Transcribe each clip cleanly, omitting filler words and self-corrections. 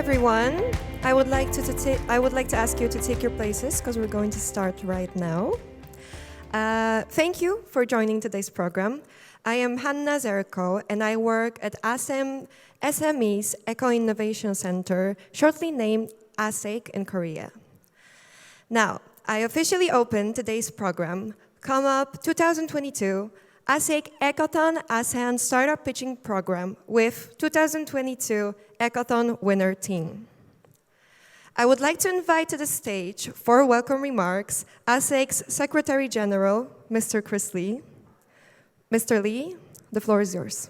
everyone. I would like to ask you to take your places because we're going to start right now. Thank you for joining today's program. I am Hanna Zerko, and I work at ASEM SMEs Eco Innovation Center, shortly named ASEIC in Korea. Now, I officially open today's program, COMEUP 2022 ASEIC Ecothon ASEAN Startup Pitching Program with 2022 Ecothon winner team. I would like to invite to the stage for welcome remarks ASEIC's Secretary General, Mr. Chris Lee. Mr. Lee, the floor is yours.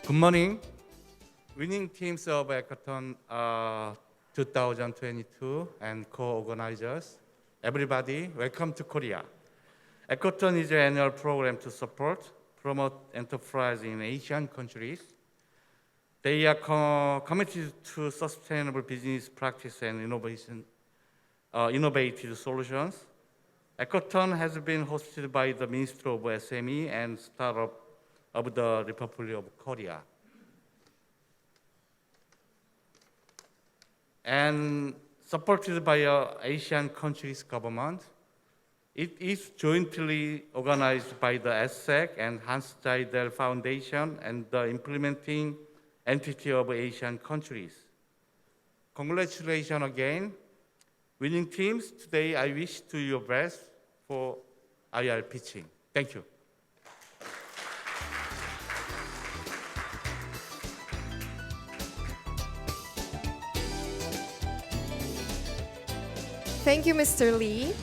Good morning. Winning teams of Ecothon 2022 and co-organizers, everybody, welcome to Korea. Ecothon is an annual program to support, promote enterprise in Asian countries. They are committed to sustainable business practice and innovative solutions. Ecothon has been hosted by the Ministry of SME and Startup of the Republic of Korea. And supported by Asian countries' government. It is jointly organized by the ASEC and Hans Zaidel Foundation and the implementing entity of Asian countries. Congratulations again. Winning teams, today I wish to your best for IR pitching. Thank you. Thank you, Mr. Lee.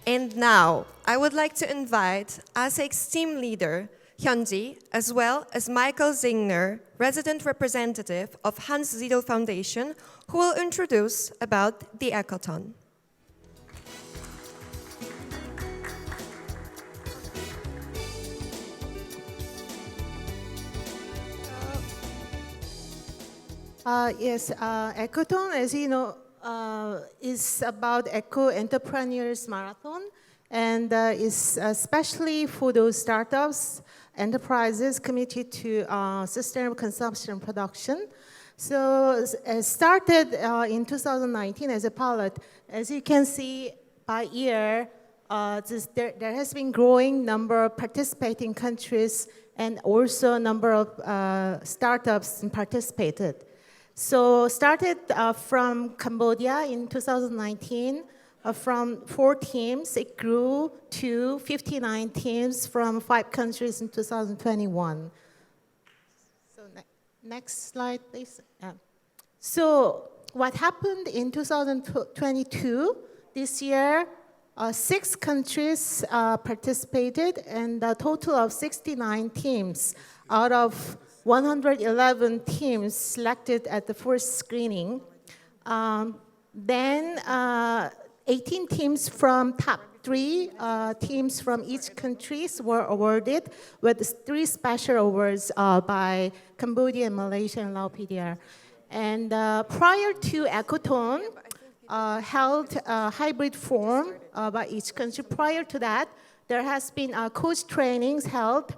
And now, I would like to invite ASEIC's team leader, Hyunji, as well as Michael Zingner, resident representative of Hans Zaidel Foundation, who will introduce about the Ecothon. Yes, Ecothon, as you know, is about eco-entrepreneurs marathon, and is especially for those startups, enterprises committed to sustainable consumption and production. So it started in 2019 as a pilot. As you can see, by year, there has been growing number of participating countries and also number of startups participated. So started from Cambodia in 2019. From 4 teams, it grew to 59 teams from 5 countries in 2021. So next slide, please. So what happened in 2022, this year, 6 countries participated, and a total of 69 teams out of 111 teams selected at the first screening. Then 18 teams from top 3 teams from each countries were awarded with 3 special awards by Cambodia, Malaysia, and Laos PDR. And prior to Ecothon, held a hybrid form by each country. Prior to that, there has been coach trainings held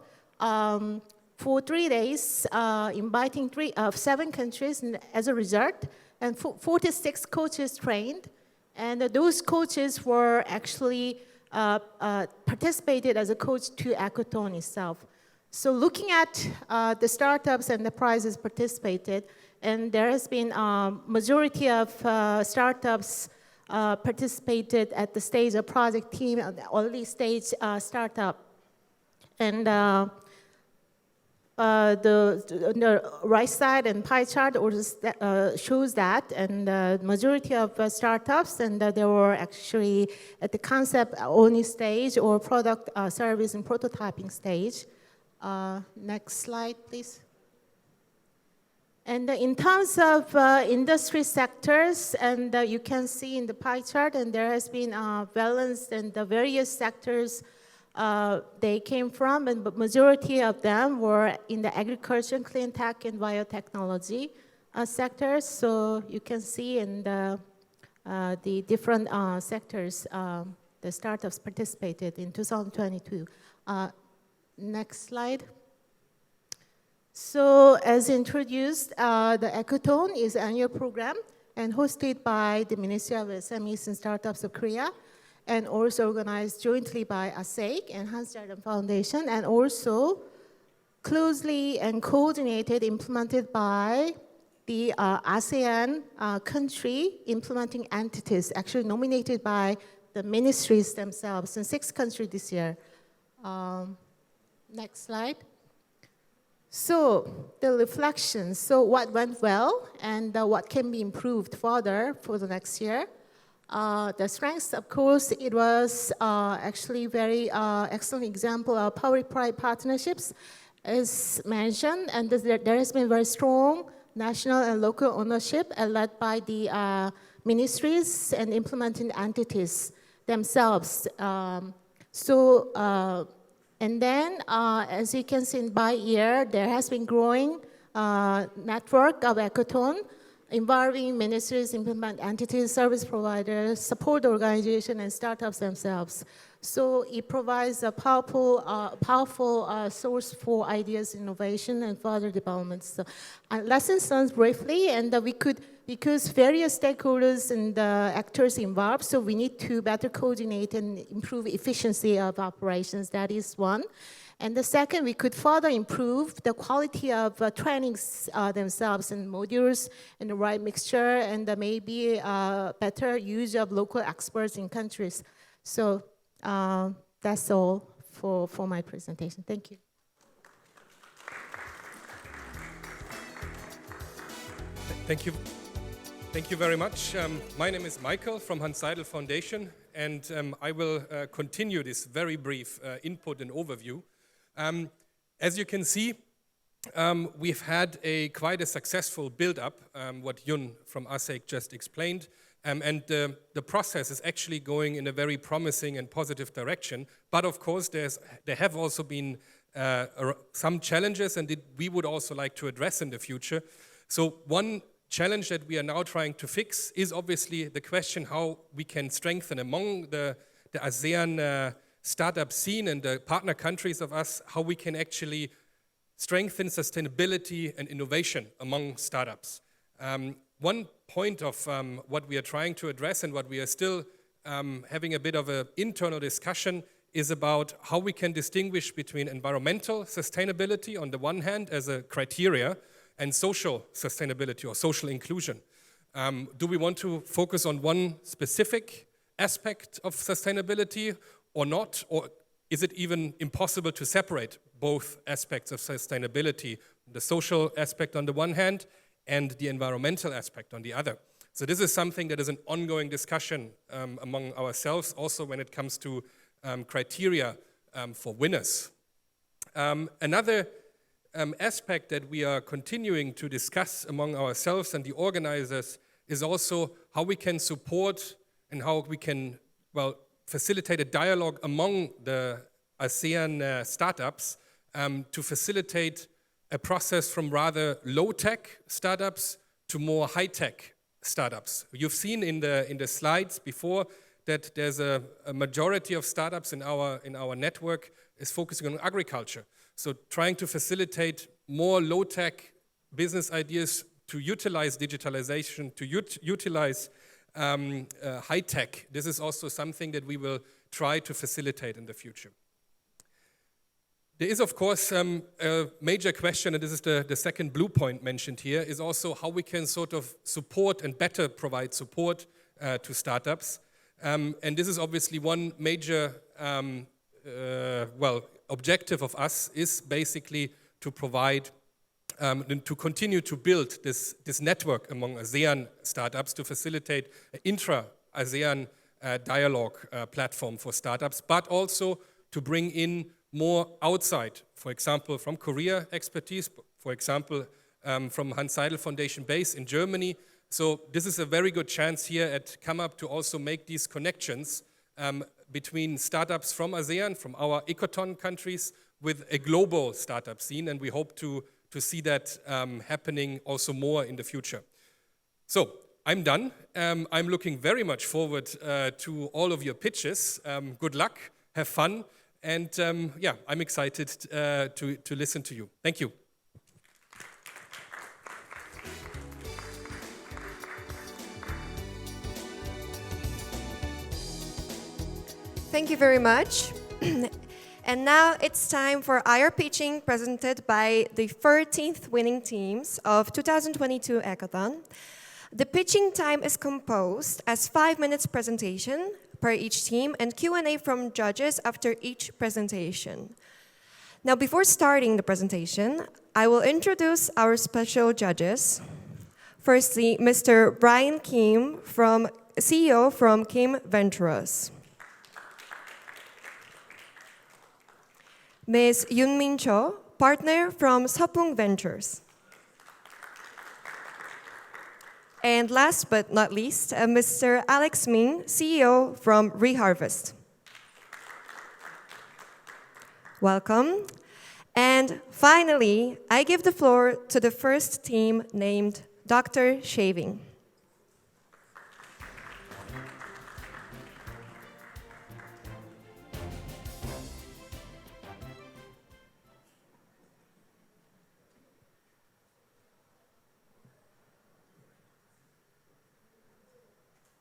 for 3 days, inviting 7 countries as a result, and 46 coaches trained. And those coaches were actually participated as a coach to Ecothon itself. So looking at the startups and the prizes participated, and there has been a majority of startups participated at the stage of project team, early stage startup. And the right side and pie chart shows that, and the majority of startups, and they were actually at the concept only stage or product service and prototyping stage. Next slide, please. And in terms of industry sectors, and you can see in the pie chart, and there has been balance, and the various sectors they came from, and the majority of them were in the agriculture, clean tech, and biotechnology sectors. So you can see in the different sectors, the startups participated in 2022. Next slide. So as introduced, the Ecotone is an annual program and hosted by the Ministry of SMEs and Startups of Korea, and also organized jointly by ASEIC and Hans Jarden Foundation, and also closely and coordinated, implemented by the ASEAN country implementing entities, actually nominated by the ministries themselves in 6 countries this year. Next slide. So the reflections, so what went well and what can be improved further for the next year. The strengths, of course, it was actually very excellent example of public-private partnerships as mentioned, and there has been very strong national and local ownership led by the ministries and implementing entities themselves. And then, as you can see by year, there has been growing network of Ecotone involving ministries, implement entities, service providers, support organizations, and startups themselves. So it provides a powerful source for ideas, innovation, and further development. So, lessons learned briefly, and because various stakeholders and actors involved, so we need to better coordinate and improve efficiency of operations. That is one. And the second, we could further improve the quality of trainings themselves and modules and the right mixture and maybe better use of local experts in countries. So that's all for my presentation. Thank you. Thank you. Thank you very much. My name is Michael from Hans Seidel Foundation, and I will continue this very brief input and overview. As you can see, we've had quite a successful build-up, what Yun from ASEIC just explained, and the process is actually going in a very promising and positive direction. But of course, there have also been some challenges, and we would also like to address in the future. So one challenge that we are now trying to fix is obviously the question how we can strengthen among the ASEAN startup scene and the partner countries of us, how we can actually strengthen sustainability and innovation among startups. One point of what we are trying to address and what we are still having a bit of an internal discussion is about how we can distinguish between environmental sustainability on the one hand as a criteria and social sustainability or social inclusion. Do we want to focus on one specific aspect of sustainability or not? Or is it even impossible to separate both aspects of sustainability, the social aspect on the one hand and the environmental aspect on the other? So this is something that is an ongoing discussion among ourselves, also when it comes to criteria for winners. Another aspect that we are continuing to discuss among ourselves and the organizers is also how we can support and how we can, well, facilitate a dialogue among the ASEAN startups to facilitate a process from rather low-tech startups to more high-tech startups. You've seen in the slides before that there's a majority of startups in our network is focusing on agriculture. So trying to facilitate more low-tech business ideas to utilize digitalization, to utilize high-tech. This is also something that we will try to facilitate in the future. There is, of course, a major question, and this is the second blue point mentioned here, is also how we can sort of support and better provide support to startups. And this is obviously one major, objective of us is basically to provide, to continue to build this network among ASEAN startups to facilitate an intra-ASEAN dialogue platform for startups, but also to bring in more outside, for example, from Korea expertise, for example, from Hans Seidel Foundation base in Germany. So this is a very good chance here at COMEUP to also make these connections between startups from ASEAN, from our Ecotone countries, with a global startup scene, and we hope to see that happening also more in the future. So, I'm done. I'm looking very much forward to all of your pitches. Good luck, have fun, and yeah, I'm excited to listen to you. Thank you. Thank you very much. And now it's time for our pitching presented by the 13th winning teams of 2022 Ecotone. The pitching time is composed as 5 minutes presentation per each team and Q&A from judges after each presentation. Now, before starting the presentation, I will introduce our special judges. Firstly, Mr. Brian Kim, CEO from Kim Ventures. Ms. Yoonmin Cho, partner from Seopung Ventures. And last but not least, Mr. Laksmy, CEO from Reharvest. Welcome. And finally, I give the floor to the first team named Dr. Shaving.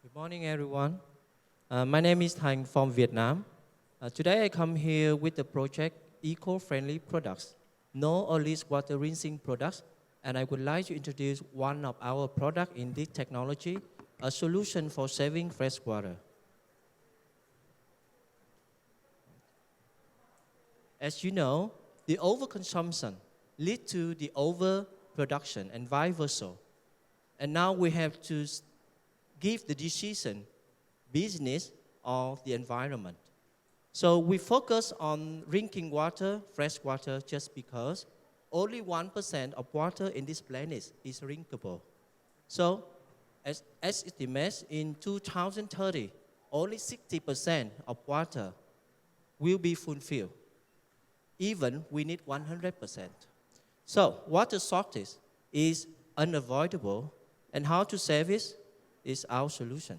Good morning, everyone. My name is Thanh from Vietnam. Today I come here with the project Eco-Friendly Products, no or least water rinsing products, and I would like to introduce one of our products in this technology, a solution for saving fresh water. As you know, the overconsumption leads to the overproduction and vice versa. And now we have to give the decision, business or the environment. So we focus on drinking water, fresh water, just because only 1% of water in this planet is drinkable. So as estimates in 2030, only 60% of water will be fulfilled. Even we need 100%. So water shortage is unavoidable, and how to save it is our solution.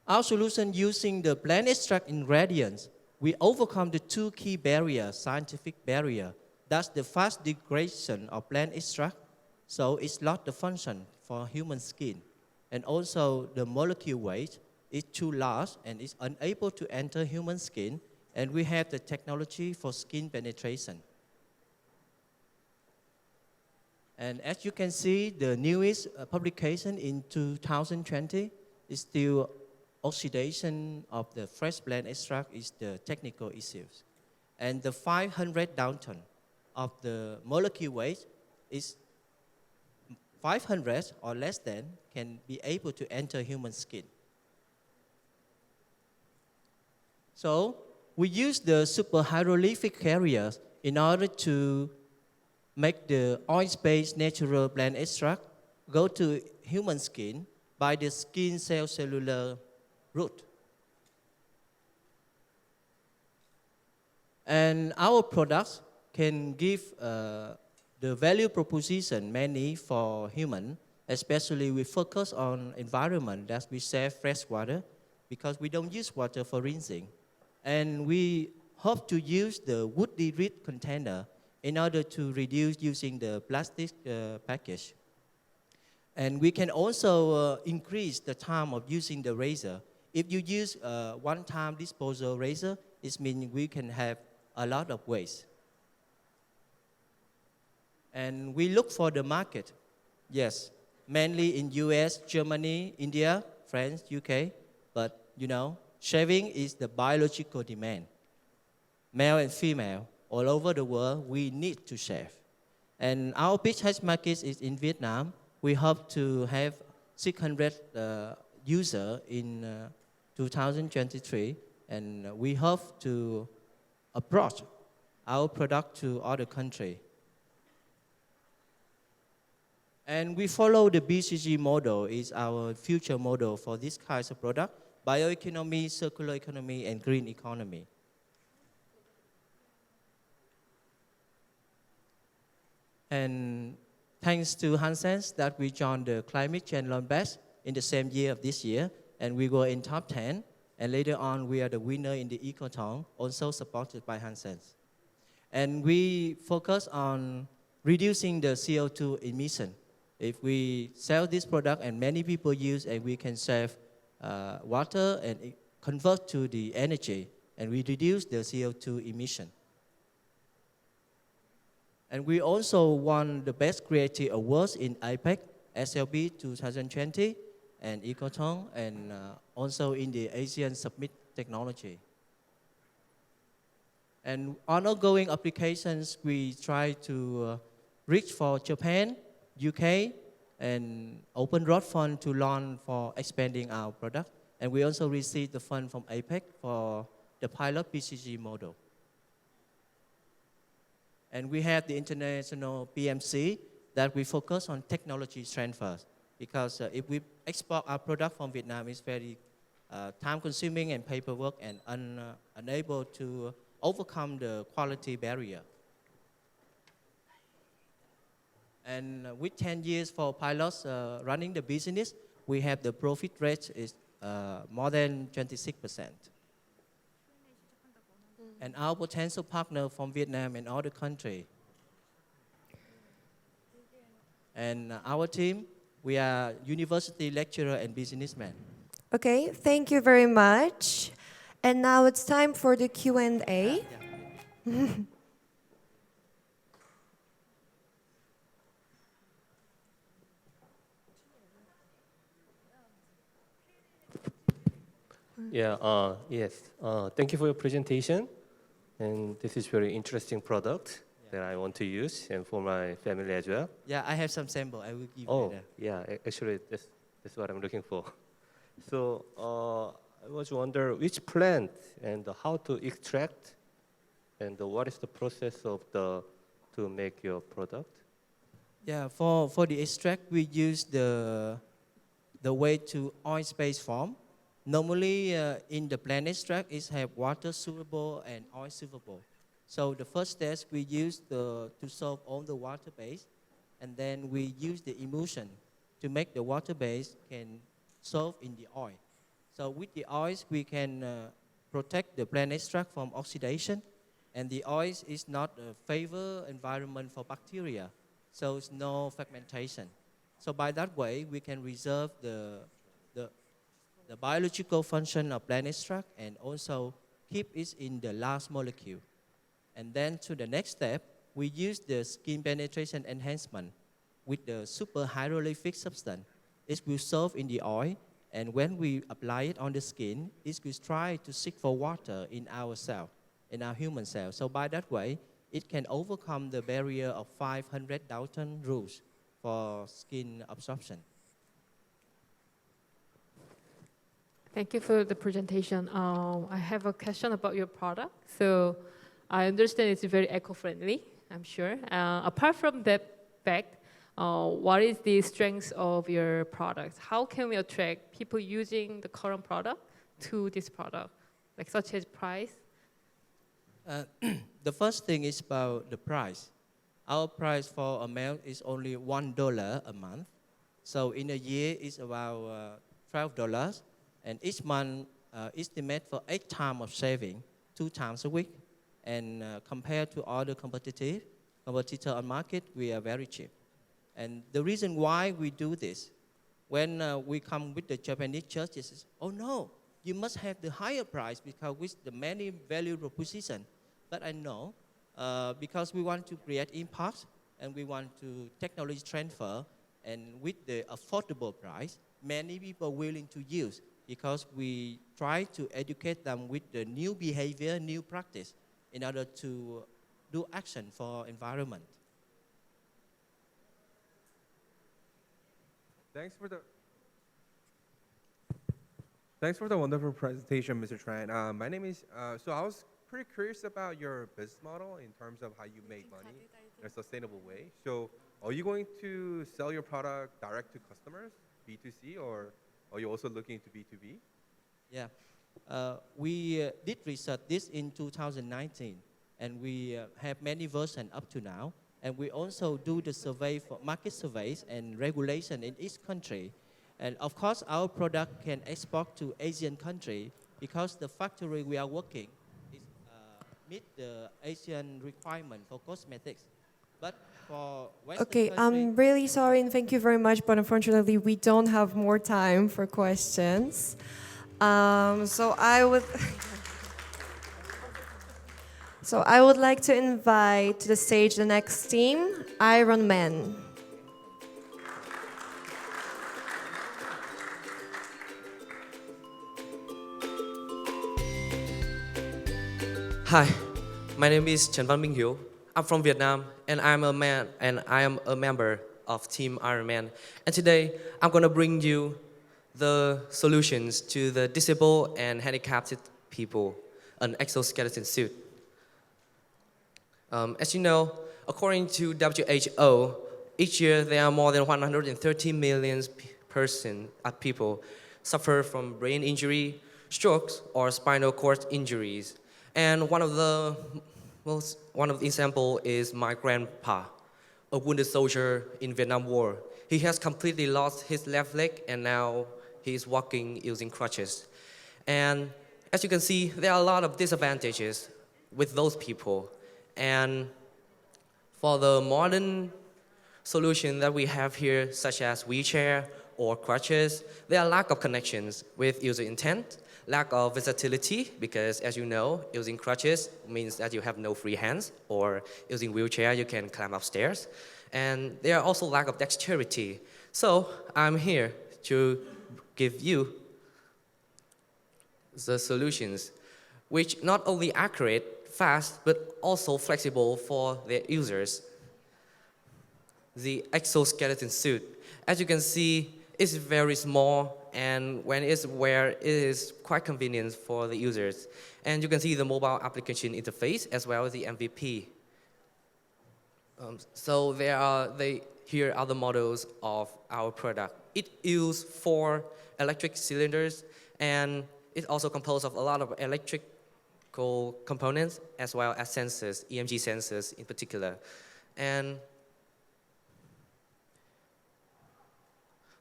Our solution using the plant extract ingredients, we overcome the two key barriers, scientific barrier. That's the fast degradation of plant extract, so it's not the function for human skin. And also the molecule weight is too large and is unable to enter human skin, and we have the technology for skin penetration. And as you can see, the newest publication in 2020 is still oxidation of the fresh plant extract is the technical issues. And the 500 Dalton of the molecule weight is 500 or less than can be able to enter human skin. So we use the super hydrolytic carriers in order to make the oil-based natural plant extract go to human skin by the skin cell cellular route. And our products can give the value proposition many for human, especially we focus on environment that we save fresh water because we don't use water for rinsing. And we hope to use the wood derived container in order to reduce using the plastic package. And we can also increase the time of using the razor. If you use one-time disposal razor, it means we can have a lot of waste. And we look for the market. Yes, mainly in US, Germany, India, France, UK. But you know, shaving is the biological demand. Male and female, all over the world, we need to shave. And our big hedge market is in Vietnam. We hope to have 600 users in 2023. And we hope to approach our product to other countries. And we follow the BCG model is our future model for this kinds of product: bioeconomy, circular economy, and green economy. And thanks to Hansen's that we joined the Climate Change Learn Best in the same year of this year, and we were in top 10. And later on, we are the winner in the Ecoton, also supported by Hansen's. And we focus on reducing the CO2 emission. If we sell this product and many people use, and we can save water and convert to the energy, and we reduce the CO2 emission. And we also won the Best Creative Awards in APEC, SLB 2020, and Ecoton, and also in the ASEAN Submit Technology. And on ongoing applications, we try to reach for Japan, UK, and open road fund to launch for expanding our product. And we also received the fund from APEC for the pilot BCG model. And we have the international PMC that we focus on technology transfer, because if we export our product from Vietnam, it's very time-consuming and paperwork and unable to overcome the quality barrier. And with 10 years for pilots running the business, we have the profit rate is more than 26%. And our potential partner from Vietnam and other countries. And our team, we are university lecturer and businessman. Okay, thank you very much. And now it's time for the Q&A. Yes. Thank you for your presentation. And this is very interesting product that I want to use and for my family as well. Yeah, I have some sample. I will give you later. Yeah. Actually, that's what I'm looking for. So I was wondering which plant and how to extract and what is the process of to make your product? Yeah, for the extract, we use the way to oil-based form. Normally, in the plant extract, it have water soluble and oil soluble. So the first step, we use to solve all the water base, and then we use the emulsion to make the water base can solve in the oil. So with the oils, we can protect the plant extract from oxidation, and the oils is not a favor environment for bacteria, so it's no fragmentation. So by that way, we can reserve the biological function of plant extract and also keep it in the last molecule. And then to the next step, we use the skin penetration enhancement with the super hydrolytic substance. It will solve in the oil, and when we apply it on the skin, it will try to seek for water in our cell, in our human cell. So by that way, it can overcome the barrier of 500 Dalton rules for skin absorption. Thank you for the presentation. I have a question about your product. So I understand it's very eco-friendly, I'm sure. Apart from that fact, what is the strength of your product? How can we attract people using the current product to this product, like such as price? The first thing is about the price. Our price for a male is only $1 a month. So in a year, it's about $12. And each month, estimate for 8 times of saving, 2 times a week. And compared to other competitor on market, we are very cheap. And the reason why we do this, when we come with the Japanese churches, oh no, you must have the higher price because with the many value proposition. But I know, because we want to create impact and we want to technology transfer, and with the affordable price, many people willing to use, because we try to educate them with the new behavior, new practice, in order to do action for environment. Thanks for the wonderful presentation, Mr. Tran. My name is, so I was pretty curious about your business model in terms of how you make money in a sustainable way. So are you going to sell your product direct to customers, B2C, or are you also looking to B2B? Yeah, we did research this in 2019, and we have many versions up to now. And we also do the survey for market surveys and regulation in each country. And of course, our product can export to Asian country because the factory we are working is meet the Asian requirement for cosmetics. But for Western Okay, country, I'm really sorry and thank you very much, but unfortunately we don't have more time for questions. So I would so I would like to invite to the stage the next team, Iron Man. Hi, my name is Trần Văn Minh Hieu. I'm from Vietnam, and I am a member of Team Iron Man. And today, I'm gonna bring you the solutions to the disabled and handicapped people, an exoskeleton suit. As you know, according to WHO, each year there are more than 130 million people suffer from brain injury, strokes, or spinal cord injuries. And one of the example is my grandpa, a wounded soldier in Vietnam War. He has completely lost his left leg, and now he is walking using crutches. And as you can see, there are a lot of disadvantages with those people. And for the modern solution that we have here, such as wheelchair or crutches, there are lack of connections with user intent, lack of versatility, because as you know, using crutches means that you have no free hands, or using wheelchair, you can climb upstairs. And there are also lack of dexterity. So I'm here to give you the solutions, which not only accurate, fast, but also flexible for their users. The exoskeleton suit, as you can see, is very small, and when it's wear, it is quite convenient for the users. And you can see the mobile application interface as well as the MVP. So here are the models of our product. It uses 4 electric cylinders, and it's also composed of a lot of electrical components as well as sensors, EMG sensors in particular. And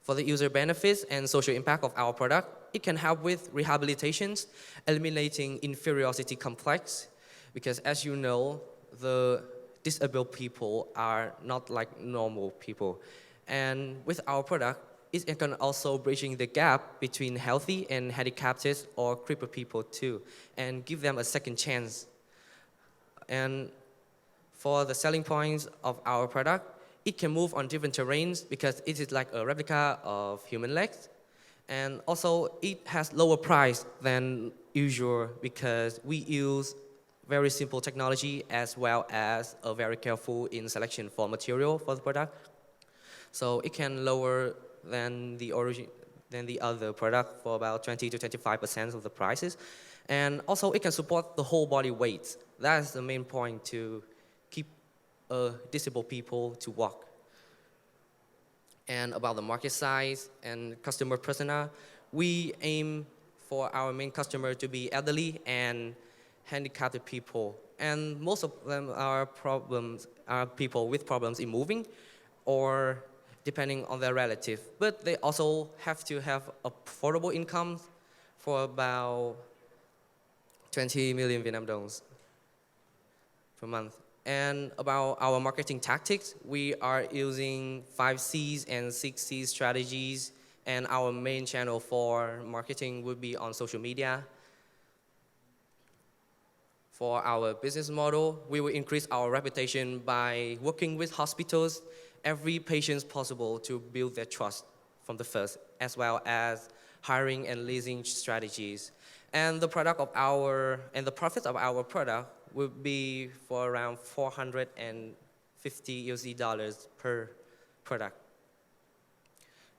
for the user benefits and social impact of our product, it can help with rehabilitations, eliminating inferiority complex, because as you know, the disabled people are not like normal people. And with our product, it can also bridging the gap between healthy and handicapped or crippled people too, and give them a second chance. And for the selling points of our product, it can move on different terrains because it is like a replica of human legs. And also it has lower price than usual because we use very simple technology as well as a very careful in selection for material for the product. So it can lower than the other product for about 20 to 25% of the prices. And also it can support the whole body weight. That's the main point, to keep disabled people to walk. And about the market size and customer persona, we aim for our main customer to be elderly and handicapped people. And most of them are people with problems in moving or depending on their relative. But they also have to have affordable income for about 20 million Vietnam dollars per month. And about our marketing tactics, we are using 5 C's and 6 C's strategies, and our main channel for marketing would be on social media. For our business model, we will increase our reputation by working with hospitals, every patient possible to build their trust from the first, as well as hiring and leasing strategies. And the profits of our product would be for around $450 per product.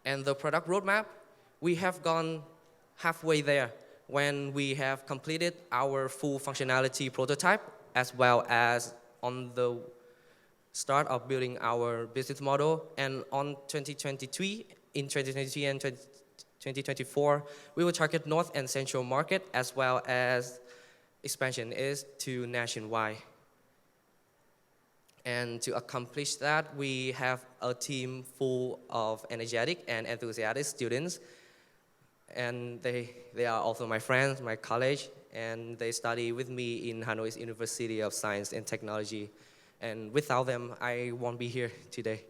And the product roadmap, we have gone halfway there when we have completed our full functionality prototype, as well as on the start of building our business model. And on 2023, in 2023 and 2024, we will target North and Central market as well as expansion is to nationwide. And to accomplish that, we have a team full of energetic and enthusiastic students. And they are also my friends, my college, and they study with me in Hanoi's University of Science and Technology. And without them, I won't be here today.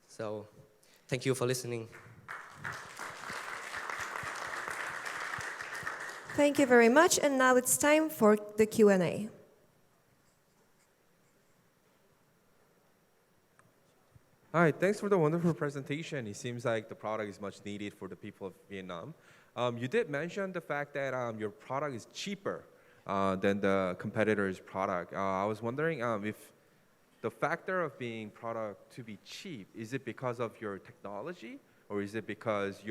So thank you for listening. Thank you very much. And now it's time for the Q&A. Hi, thanks for the wonderful presentation. It seems like the product is much needed for the people of Vietnam. You did mention the fact that your product is cheaper than the competitor's product. I was wondering if the factor of being product to be cheap, is it because of your technology or is it because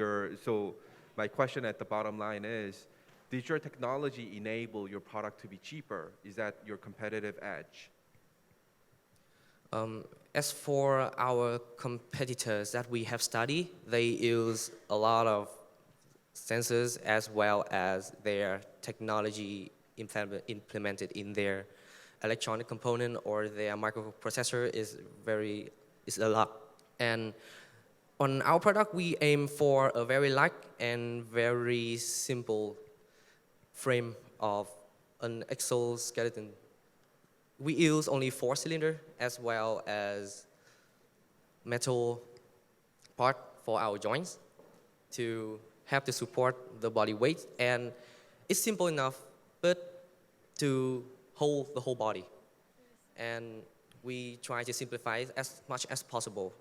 so my question at the bottom line is, did your technology enable your product to be cheaper? Is that your competitive edge? As for our competitors that we have studied, they use a lot of sensors as well as their technology implemented in their electronic component or their microprocessor is a lot. And on our product, we aim for a very light and very simple frame of an exoskeleton. We use only 4-cylinder as well as metal part for our joints to have to support the body weight. And it's simple enough, but to hold the whole body. And we try to simplify it as much as possible.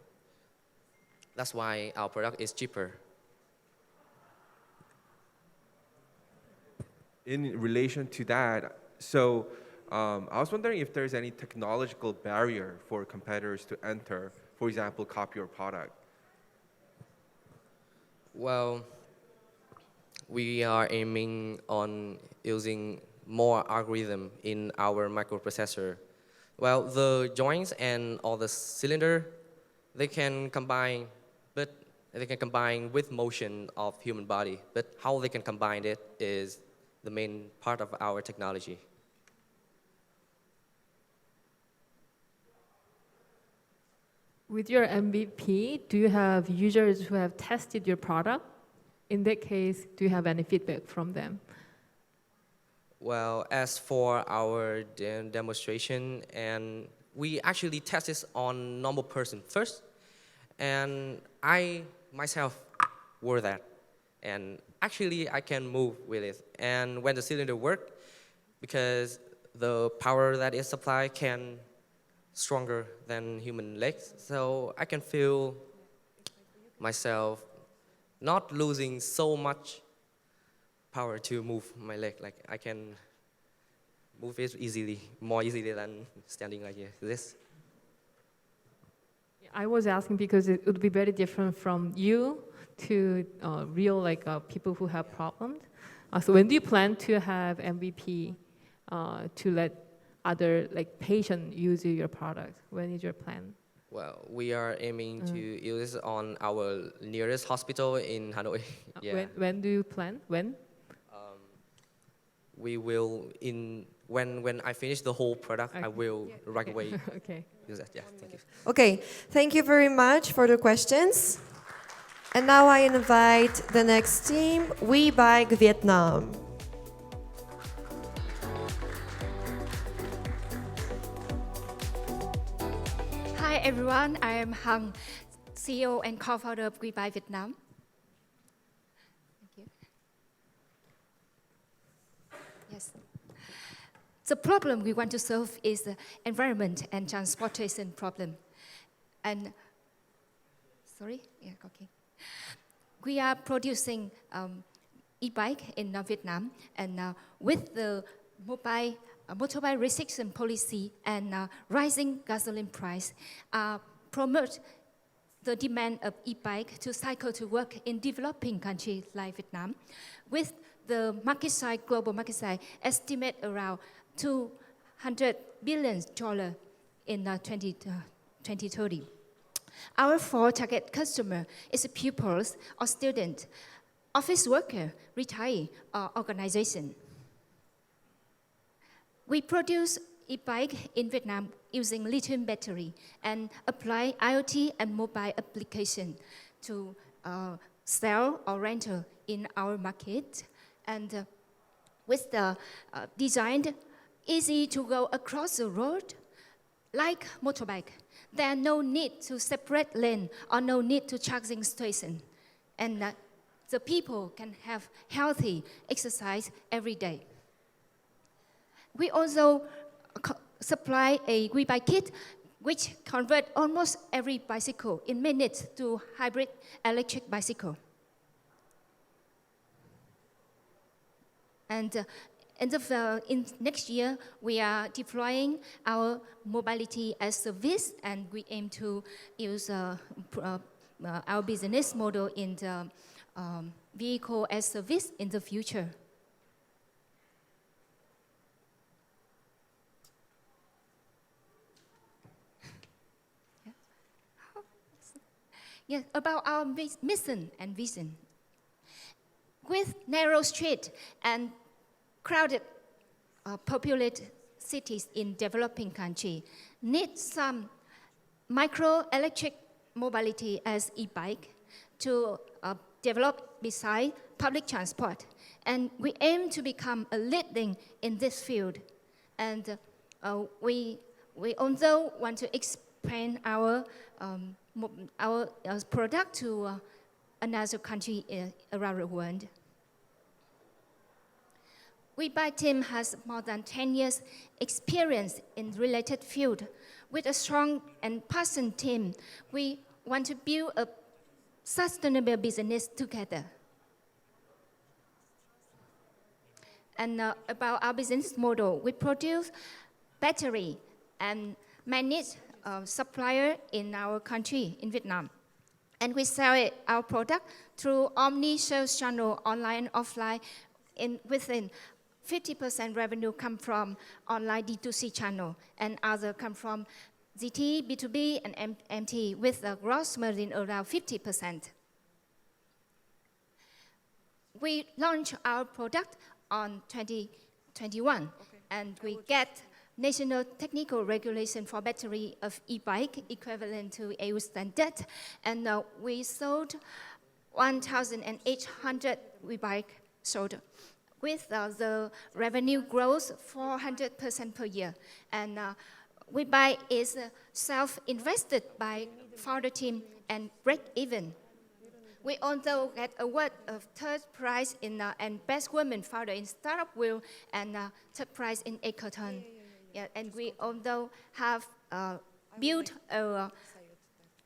That's why our product is cheaper. In relation to that, so I was wondering if there's any technological barrier for competitors to enter, for example, copy your product. Well, we are aiming on using more algorithm in our microprocessor. Well, the joints and all the cylinder, they can combine, but they can combine with motion of human body. But how they can combine it is the main part of our technology. With your MVP, do you have users who have tested your product? In that case, do you have any feedback from them? Well, as for our demonstration, and we actually test this on normal person first, and I myself wore that, and actually I can move with it. And when the cylinder works, because the power that is supplied can stronger than human legs, so I can feel myself not losing so much power to move my leg. Like I can move it easily, more easily than standing like this. I was asking because it would be very different from you to real people who have problems. So when do you plan to have MVP to let other patient use your product? When is your plan? Well, we are aiming to use this on our nearest hospital in Hanoi. Yeah. When do you plan? When? We will when I finish the whole product, okay. I will right away okay. use that. Yeah, thank you. Okay, thank you very much for the questions. And now I invite the next team, Wiibike Vietnam. Hi everyone, I am Hằng, CEO and co-founder of Wiibike Vietnam. Thank you. Yes. The problem we want to solve is the environment and transportation problem. And, sorry? Yeah, okay. We are producing e-bike in Vietnam, and with the motorbike restriction policy and rising gasoline price, promote the demand of e-bike to cycle to work in developing countries like Vietnam. With the market size, global market size, estimate around $200 billion in 2030. Our 4 target customer is pupils or students, office worker, retiree, or organization. We produce e-bike in Vietnam using lithium battery and apply IoT and mobile application to sell or rental in our market. And with the designed easy to go across the road, like motorbike, there are no need to separate lane or no need to charging station. And the people can have healthy exercise every day. We also supply a Wiibike kit, which convert almost every bicycle in minutes to hybrid electric bicycle. And in next year, we are deploying our mobility as service, and we aim to use our business model in the vehicle as service in the future. Yes, about our mission and vision. With narrow street and crowded populated cities in developing country, need some micro-electric mobility as e-bike to develop beside public transport. And we aim to become a leading in this field. And we also want to expand our product to another country around the world. Wiibike team has more than 10 years experience in related field. With a strong and passionate team, we want to build a sustainable business together. And about our business model, we produce battery and manage supplier in our country, in Vietnam. And we sell our product through omni-sales channel, online, offline, within 50% revenue come from online D2C channel, and other come from GT, B2B, and MT, with a gross margin around 50%. We launched our product on 2021, and we get national technical regulation for battery of e-bike equivalent to EU standard, and we sold 1,800 Wiibike sold, with the revenue growth 400% per year. And Wiibike is self-invested by founder team and break even. We also get award of third prize in and best women founder in startup wheel, and third prize in Hackathon. Yeah, and we also have built a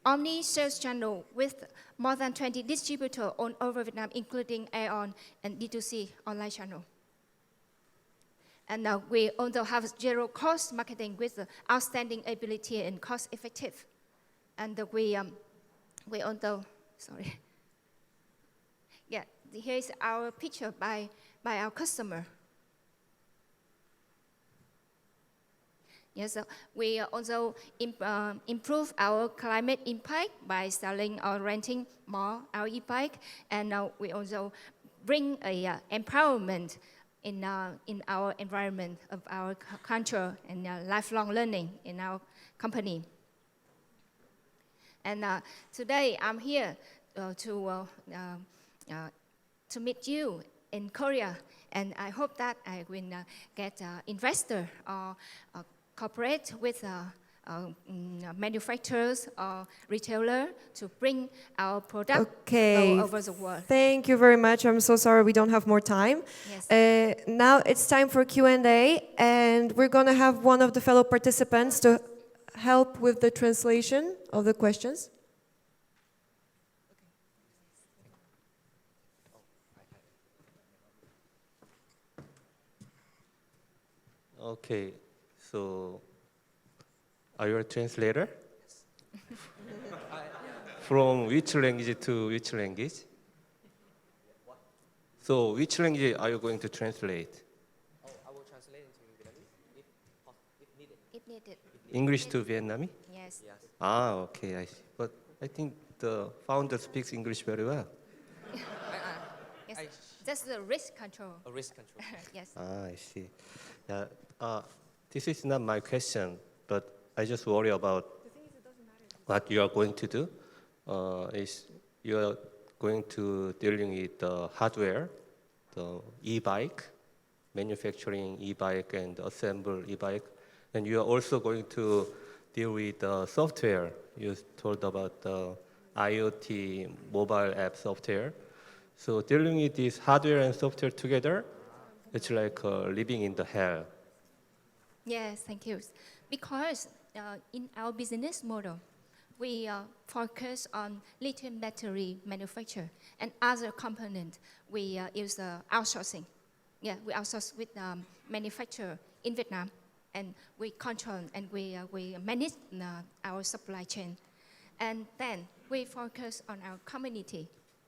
omni-sales channel with more than 20 distributors all over Vietnam, including Aeon and D2C online channel. And we also have zero cost marketing with outstanding ability and cost effective. And we also, sorry. Yeah, here's our picture by our customer. Yes, we also improve our climate impact by selling or renting more our e-bike, and we also bring a empowerment in our environment of our culture and lifelong learning in our company. And today I'm here to meet you in Korea, and I hope that I will get investor or cooperate with manufacturers or retailer to bring our product all over the world. Thank you very much. I'm so sorry we don't have more time. Yes. Now it's time for Q&A, and we're going to have one of the fellow participants to help with the translation of the questions. Okay, so are you a translator? Yes. From which language to which language? What? So which language are you going to translate? Oh, I will translate into Vietnamese if needed. If Needed. English to Vietnamese? Yes. Ah, okay, I see. But I think the founder speaks English very well. Yes. That's the risk control. A risk control. Yes. Ah, I see. Yeah, this is not my question, but I just worry about what you are going to do. Is you are going to dealing with the hardware, the e-bike, manufacturing e-bike and assemble e-bike, and you are also going to deal with the software. You told about the IoT mobile app software. So dealing with this hardware and software together, it's like living in the hell. Yes, thank you. Because in our business model, we focus on lithium battery manufacture and other components. We use outsourcing. Yeah, we outsource with manufacturer in Vietnam, and we control and we manage our supply chain. And then we focus on our community,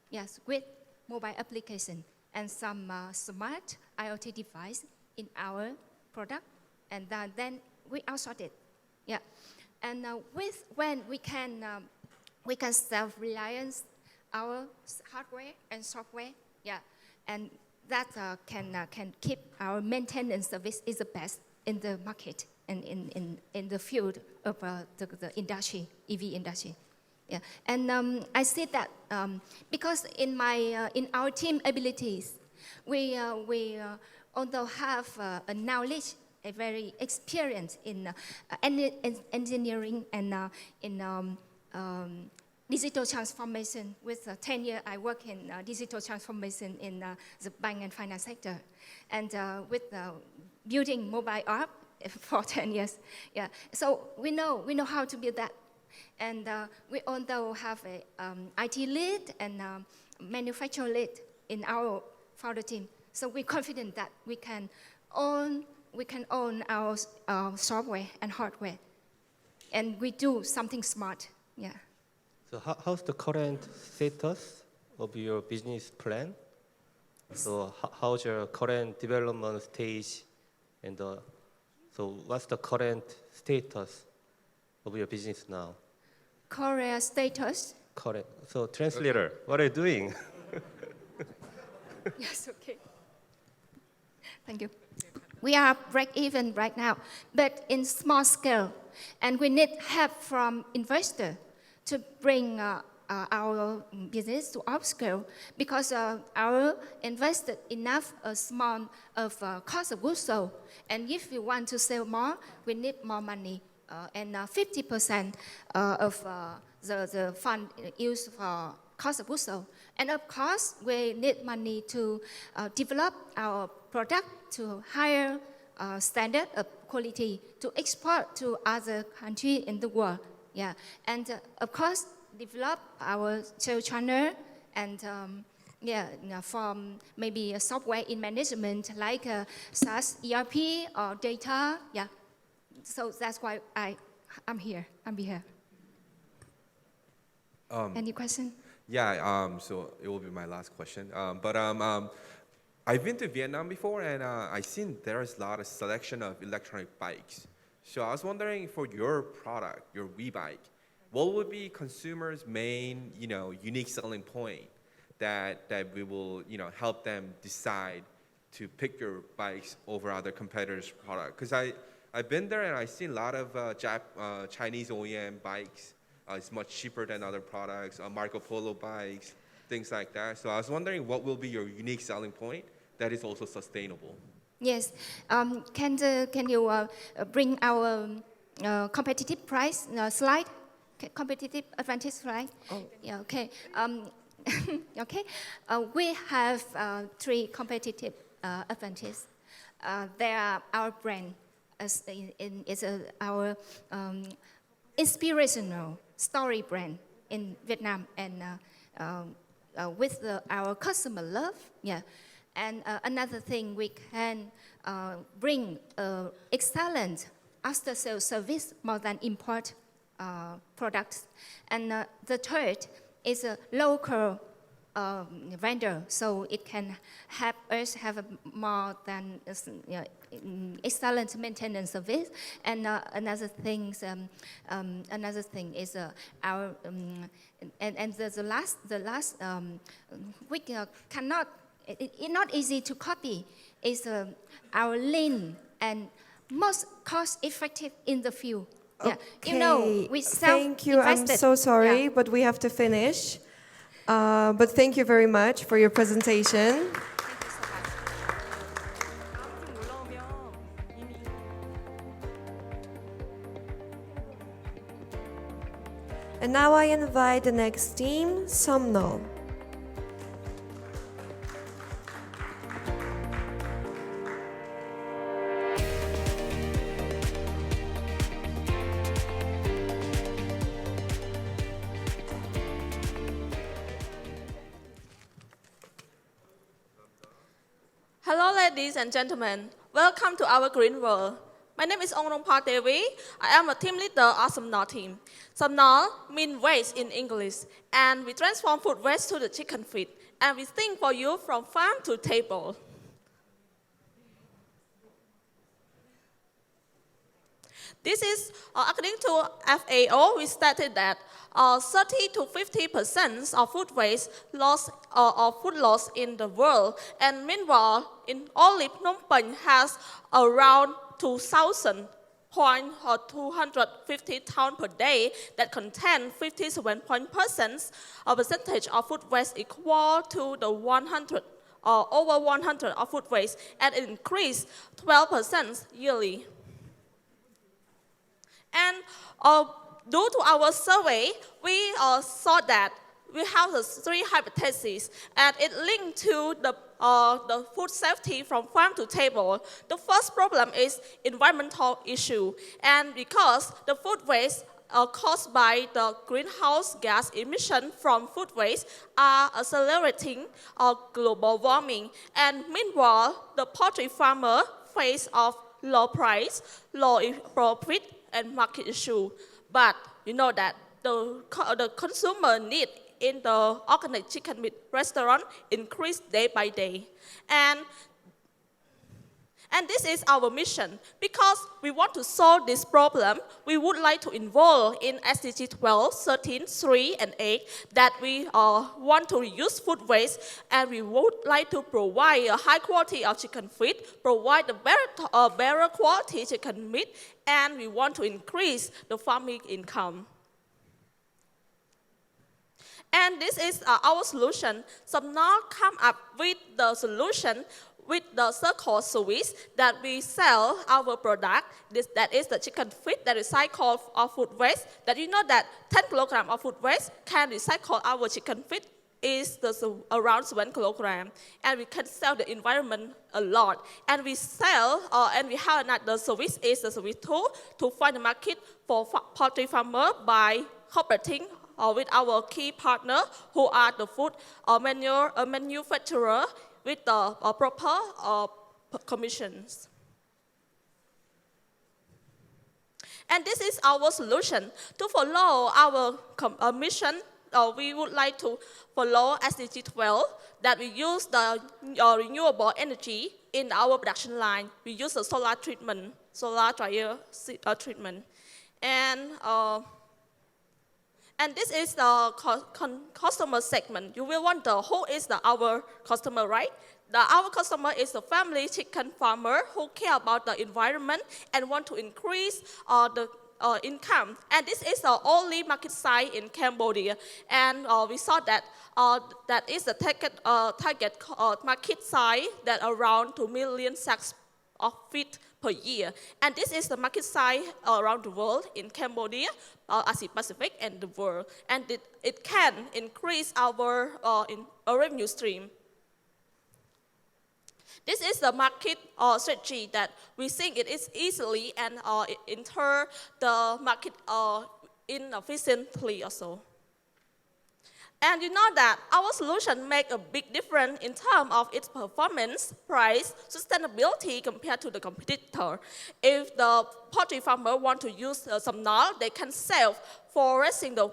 yes, with mobile application and some smart IoT device in our product, and then we outsource it. Yeah, and when we can self-reliance our hardware and software. Yeah, and that can keep our maintenance service is the best in the market and in the field of the industry, EV industry. Yeah, and I see that because in our team abilities, we although have a knowledge, a very experience in engineering and in digital transformation. With 10 years, I work in digital transformation in the bank and finance sector, and with building mobile app for 10 years. Yeah, so we know how to build that. And we also have a IT lead and manufacturer lead in our founder team. So we're confident that we can own our software and hardware, and we do something smart. Yeah. So how's the current status of your business plan? So how's your current development stage, and so what's the current status of your business now? Korea status. Correct. So translator, what are you doing? Yes, okay. Thank you. We are break even right now, but in small scale, and we need help from investor to bring our business to upscale, because our invested enough small of cost of goods sold, and if we want to sell more, we need more money. And 50% of the fund used for cost of goods sold. And of course, we need money to develop our product to higher standard of quality to export to other countries in the world. Yeah, and of course, develop our sales channel and from maybe a software in management like SaaS, ERP, or data. Yeah. So that's why I'm here. Any question? Yeah, so it will be my last question. But I've been to Vietnam before, and I've seen there's a lot of selection of electronic bikes. So I was wondering, for your product, your Wiibike, what would be consumers' main, unique selling point that we will, help them decide to pick your bikes over other competitors' product? Because I've been there and I've seen a lot of Chinese OEM bikes. It's much cheaper than other products, Marco Polo bikes, things like that. So I was wondering, what will be your unique selling point that is also sustainable? Yes. Can you bring our competitive price slide? Competitive advantage slide? Oh. Yeah, okay. Okay. We have 3 competitive advantages. They are our brand. It's our inspirational story brand in Vietnam, and with our customer love. Yeah, and another thing, we can bring excellent after-sales service more than import products. And the third is a local vendor, so it can help us have a more than excellent maintenance service. And another thing is our and the last we cannot. It's not easy to copy. Is our lean and most cost-effective in the field. Yeah. Okay. You know, we Thank you. I'm so sorry, but we have to finish. But thank you very much for your presentation. And now I invite the next team, Somnol. Hello, ladies and gentlemen. Welcome to our green world. My name is Phaltevy. I am a team leader of Somnol team. Somnol means waste in English, and we transform food waste to the chicken feed, and we think for you from farm to table. This is, according to FAO, we stated that 30 to 50% of food waste loss or food loss in the world, and meanwhile, in only Phnom Penh has around 250 tons per day that contain 57% of percentage of food waste equal to the 100 or over 100 of food waste, and it increased 12% yearly. And due to our survey, we saw that we have the three hypotheses, and it linked to the food safety from farm to table. The first problem is environmental issue, and because the food waste caused by the greenhouse gas emission from food waste are accelerating global warming, and meanwhile, the poultry farmer face of low price, low profit, and market issue. But you know that the consumer need in the organic chicken meat restaurant increase day by day. And this is our mission. Because we want to solve this problem, we would like to involve in SDG 12, 13, 3, and 8 that we want to reduce food waste, and we would like to provide a high quality of chicken feed, provide a better quality chicken meat, and we want to increase the farming income. And this is our solution. Somnol come up with the solution with the circle service that we sell our product. That is the chicken feed that recycle our food waste. That you know that 10 kilograms of food waste can recycle our chicken feed is around 7 kilograms. And we can sell the environment a lot. And we sell, and we have another service is the service tool to find the market for poultry farmer by cooperating with our key partner who are the food manufacturer with the proper commissions. And this is our solution. To follow our mission, we would like to follow SDG 12, that we use the renewable energy in our production line. We use the solar treatment, solar dryer treatment. And this is the customer segment. You will wonder who is our customer, right? Our customer is the family chicken farmer who care about the environment and want to increase the income. And this is the only market size in Cambodia. And we saw that that is the target market size that around 2 million sacks of feed per year. And this is the market size around the world in Cambodia, Asia Pacific, and the world. And it can increase our revenue stream. This is the market strategy that we think it is easily and enter the market inefficiently also. And you know that our solution make a big difference in terms of its performance, price, sustainability compared to the competitor. If the poultry farmer want to use Somnol, they can self-foraging the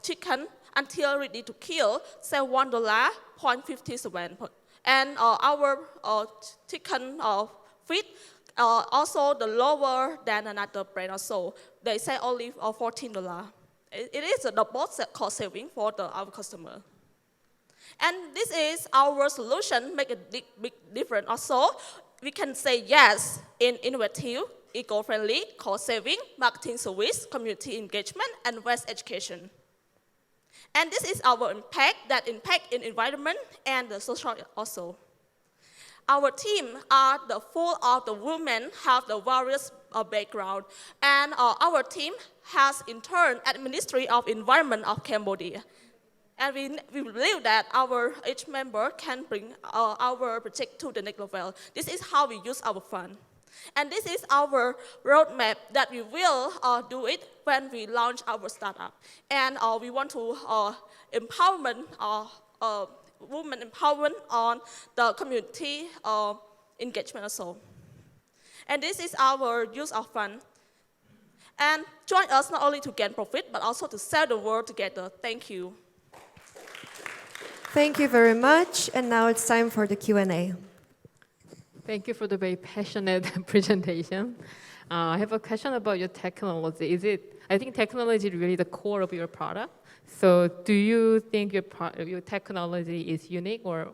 chicken until ready to kill, sell $1.57. And our chicken feet also the lower than another brand also. They say only $14. It is a double cost saving for our customer. And this is our solution, make a big difference also. We can say yes in innovative, eco-friendly, cost-saving, marketing service, community engagement, and waste education. And this is our impact, that impact in environment and the social also. Our team are full of the women, have the various background, and our team has interned at Ministry of Environment of Cambodia. And we believe that each member can bring our project to the next level. This is how we use our fund. And this is our roadmap that we will do it when we launch our startup. And we want to empowerment, women empowerment on the community engagement also. And this is our use of fund. And join us not only to gain profit, but also to sell the world together. Thank you. Thank you very much. And now it's time for the Q&A. Thank you for the very passionate presentation. I have a question about your technology. I think technology is really the core of your product. So do you think your technology is unique, or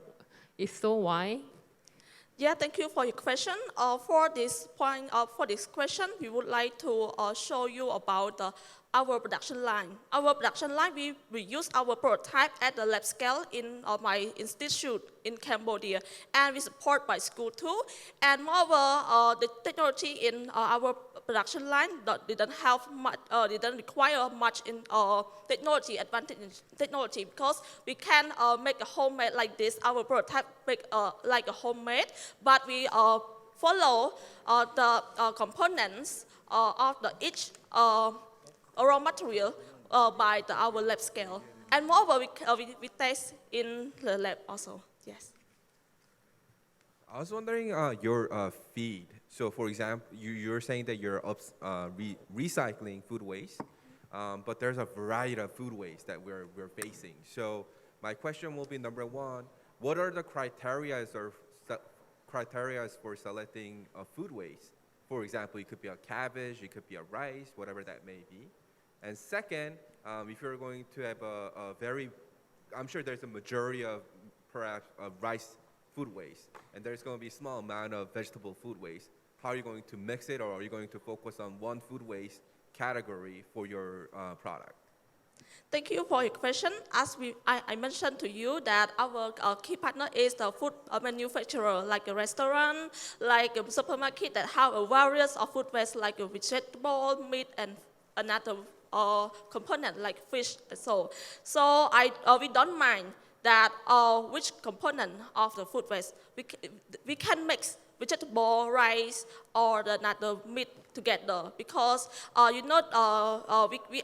if so, why? Yeah, thank you for your question. For this question, we would like to show you about our production line. Our production line, we use our prototype at the lab scale in my institute in Cambodia, and we support by school too. And moreover, the technology in our production line didn't require much in technology, advantage in technology, because we can make a homemade like this. Our prototype make like a homemade, but we follow the components of each raw material by our lab scale. And moreover, we test in the lab also, yes. I was wondering your feed. So for example, you're saying that you're recycling food waste, but there's a variety of food waste that we're facing. So my question will be, number one, what are the criteria for selecting food waste? For example, it could be a cabbage, it could be a rice, whatever that may be. And second, if you're going to have I'm sure there's a majority of perhaps rice food waste, and there's going to be a small amount of vegetable food waste. How are you going to mix it, or are you going to focus on one food waste category for your product? Thank you for your question. As I mentioned to you that our key partner is the food manufacturer, like a restaurant, like a supermarket that have a various of food waste, like a vegetable, meat, and another component like fish. So we don't mind that which component of the food waste we can mix vegetable, rice, or another meat together, because we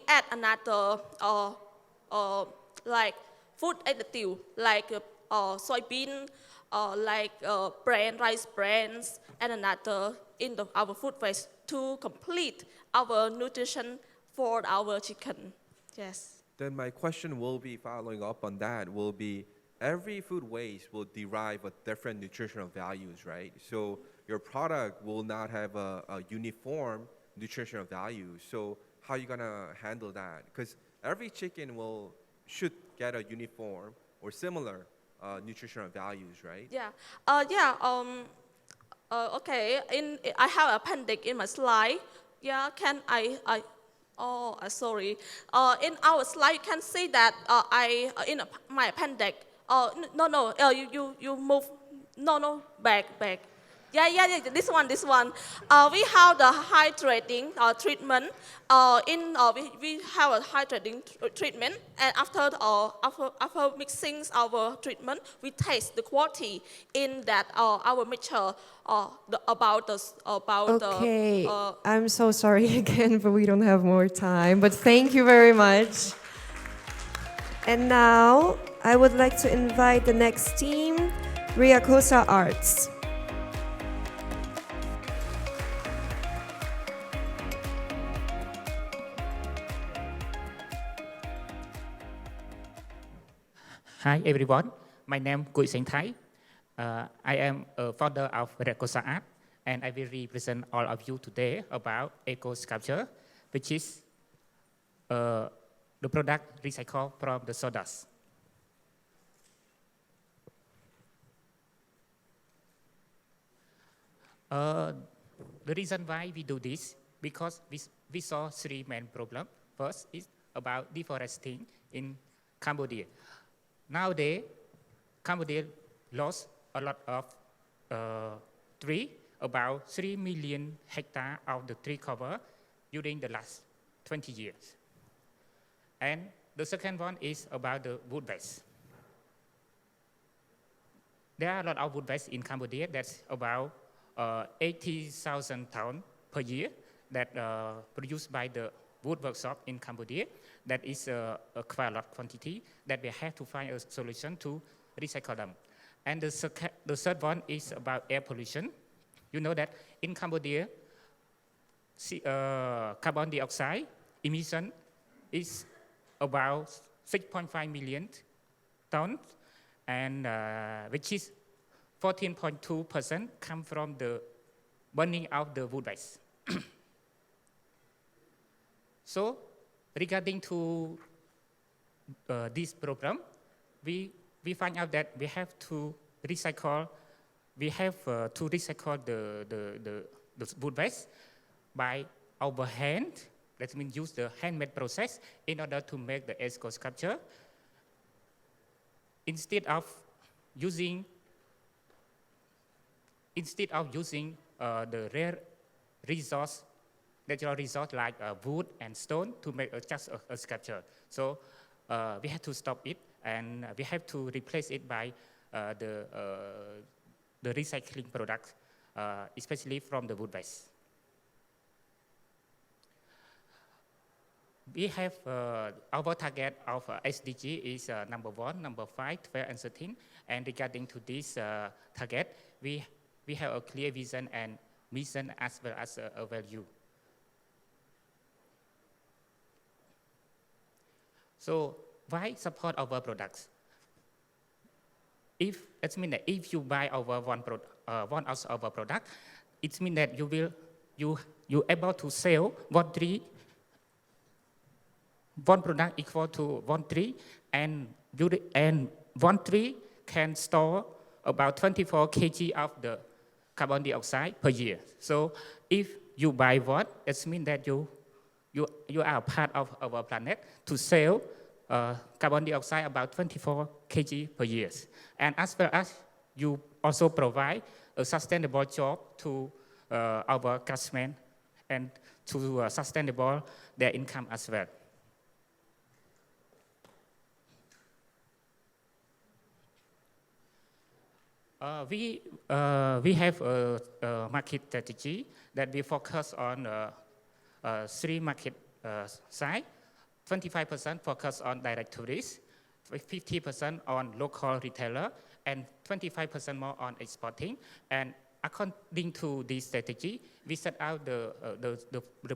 add another like food additive like soybean, like rice brands, and another in our food waste to complete our nutrition for our chicken. Yes. Then my question will be, following up on that, will be every food waste will derive a different nutritional values, right? So your product will not have a uniform nutritional value. So how are you gonna handle that? Because every chicken should get a uniform or similar nutritional values, right? Yeah. Okay. I have appendix in my slide. Yeah. Can I? Oh, sorry. In our slide, you can see that in my appendix. No. You move. No. Back. Yeah. This one. We have the hydrating treatment. We have a hydrating treatment, and after mixing our treatment, we taste the quality in that our mixture Okay, I'm so sorry again, but we don't have more time. But thank you very much. And now I would like to invite the next team, Riakosa Arts. Hi everyone, my name is Thanh. I am a founder of Recosa Art, and I will represent all of you today about eco sculpture, which is the product recycled from the sawdust. The reason why we do this, because we saw three main problems. First is about deforesting in Cambodia. Nowadays, Cambodia lost a lot of tree, about 3 million hectares of the tree cover during the last 20 years. And the second one is about the wood waste. There are a lot of wood waste in Cambodia. That's about 80,000 tons per year that produced by the wood workshop in Cambodia. That is quite a lot quantity that we have to find a solution to recycle them. And the third one is about air pollution. You know that in Cambodia, carbon dioxide emission is about 6.5 million tons, and which is 14.2% come from the burning of the wood waste. So, regarding to this problem, we find out that we have to recycle. We have to recycle the wood waste by our hand. That means use the handmade process in order to make the eco sculpture. Instead of using the rare resource, natural resource like wood and stone to make just a sculpture. So we have to stop it, and we have to replace it by the recycling products, especially from the wood waste. We have our target of SDG is number 1, number 5, 12, and 13. And regarding to this target, we have a clear vision and mission as well as a value. So why support our products? It means that if you buy our one of our product, it means that you able to sell one product equal to 1 tree, and 1 tree can store about 24 kg of the carbon dioxide per year. So if you buy one, it means that you are a part of our planet to sell carbon dioxide about 24 kg per year. And as well as you also provide a sustainable job to our craftsmen and to sustainable their income as well. We have a market strategy that we focus on 3 market sides. 25% focus on direct tourists, 50% on local retailer, and 25% more on exporting. And according to this strategy, we set out the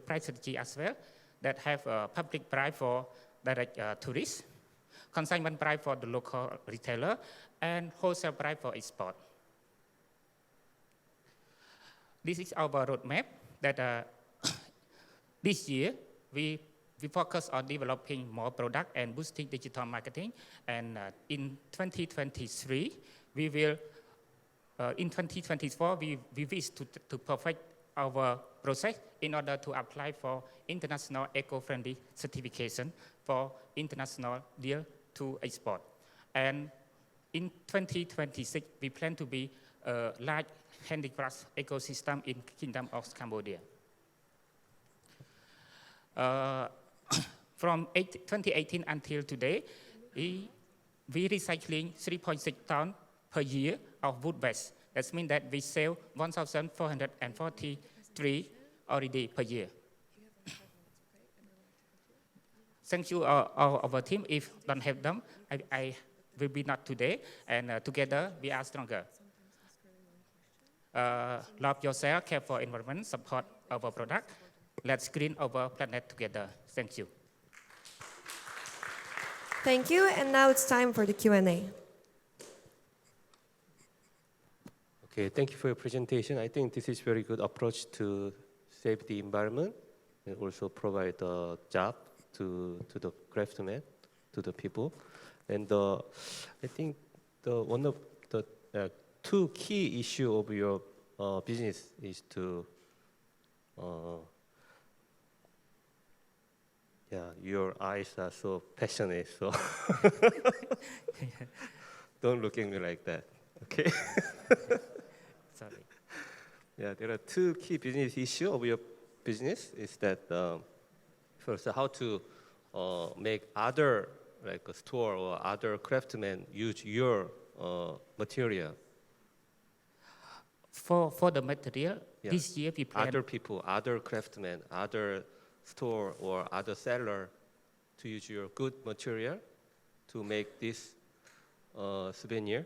price strategy as well, that have a public price for direct tourists, consignment price for the local retailer, and wholesale price for export. This is our roadmap that this year we focus on developing more product and boosting digital marketing. And in 2023, we will, in 2024, we wish to perfect our process in order to apply for international eco-friendly certification for international deal to export. And in 2026, we plan to be a large handicraft ecosystem in Kingdom of Cambodia. From 2018 until today, we recycling 3.6 tons per year of wood waste. That means that we sell 1,443 already per year. Thank you all our team. If don't have them, I will be not today. And together we are stronger. Love yourself, care for environment, support our product. Let's green our planet together. Thank you. Thank you, and now it's time for the Q&A. Okay, thank you for your presentation. I think this is very good approach to save the environment and also provide a job to the craftsmen, to the people. And I think one of the two key issue of your business is to, your eyes are so passionate, so don't look at me like that, okay? Sorry. Yeah, there are two key business issues of your business. Is that first, how to make other, like a store or other craftsmen use your material. For the material, Yeah. this year we plan Other people, other craftsmen, other store or other seller to use your good material to make this souvenir.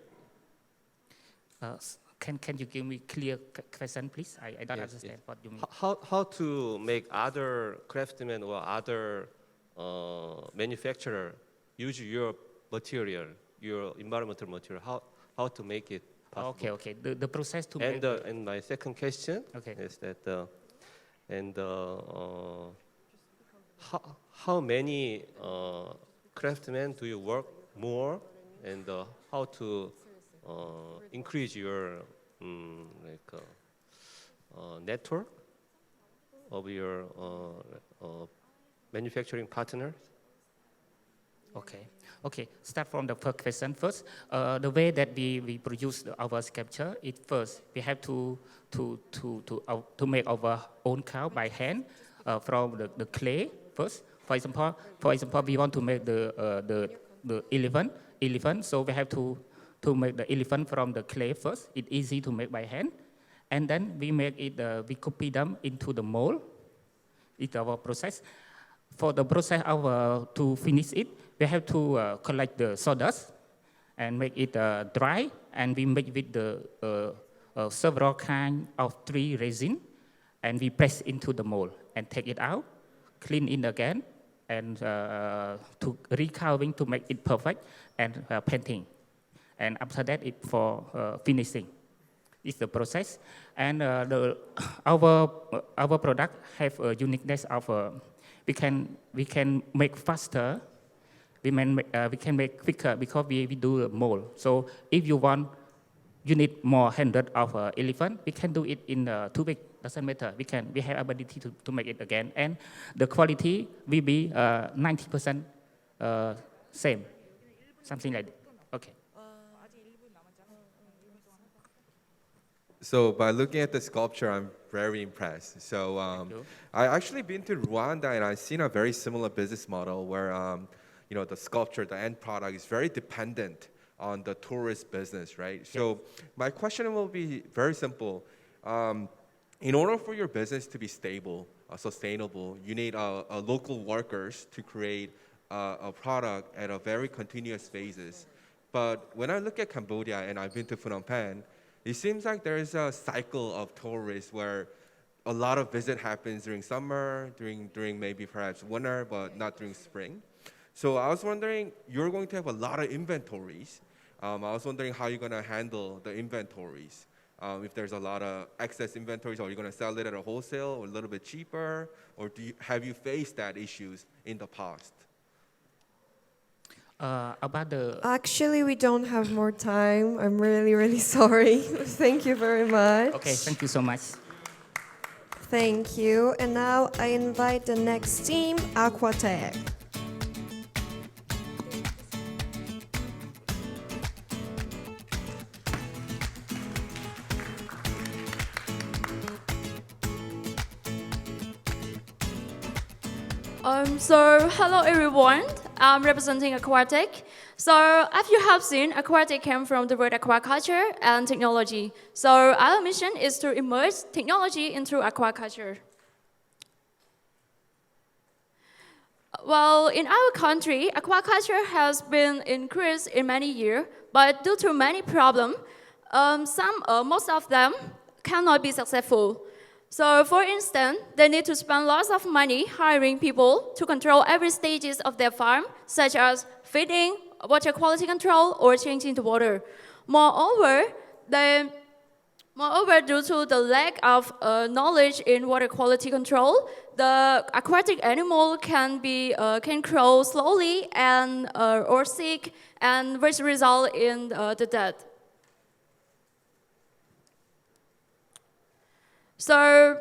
Can you give me clear question, please? I don't Yes, understand yes. what you mean. How to make other craftsmen or other manufacturer use your material, your environmental material? How to make it possible? Okay. The process to And make. and my second question Okay. is that how many craftsmen do you work more, and how to increase your network of your manufacturing partners? Okay. Start from the first question first. The way that we produce our sculpture, it first we have to make our own cow by hand from the clay first. For example, we want to make the elephant. So we have to make the elephant from the clay first. It's easy to make by hand, and then we make it. We copy them into the mold. It's our process. For the process to finish it, we have to collect the sawdust and make it dry, and we make with the several kind of tree resin, and we press into the mold and take it out, clean it again, and to recovering to make it perfect, and painting. And after that, it for finishing. It's the process, and our product have a uniqueness of we can make faster. We can make quicker because we do a mold. So if you need more 100 of elephant, we can do it in 2 weeks. Doesn't matter. We have ability to make it again, and the quality will be 90% same, something like that. Okay. So by looking at the sculpture, I'm very impressed. So I actually been to Rwanda, and I've seen a very similar business model where the sculpture, the end product, is very dependent on the tourist business, right? So my question will be very simple. In order for your business to be stable, sustainable, you need local workers to create a product at a very continuous phases. But when I look at Cambodia, and I've been to Phnom Penh, it seems like there is a cycle of tourists where a lot of visit happens during summer, during maybe perhaps winter, but not during spring. So I was wondering, you're going to have a lot of inventories. I was wondering how you're going to handle the inventories. If there's a lot of excess inventories, are you going to sell it at a wholesale or a little bit cheaper? Or have you faced that issues in the past? About the... Actually, we don't have more time. I'm really, really sorry. Thank you very much. Okay, thank you so much. Thank you. And now I invite the next team, Aquatech. Hello everyone. I'm representing Aquatech. So as you have seen, Aquatech came from the word aquaculture and technology. So our mission is to immerse technology into aquaculture. Well, in our country, aquaculture has been increased in many years, but due to many problems, most of them cannot be successful. So for instance, they need to spend lots of money hiring people to control every stages of their farm, such as feeding, water quality control, or changing the water. Moreover, due to the lack of knowledge in water quality control, the aquatic animal can grow slowly and or sick, and which result in the death. So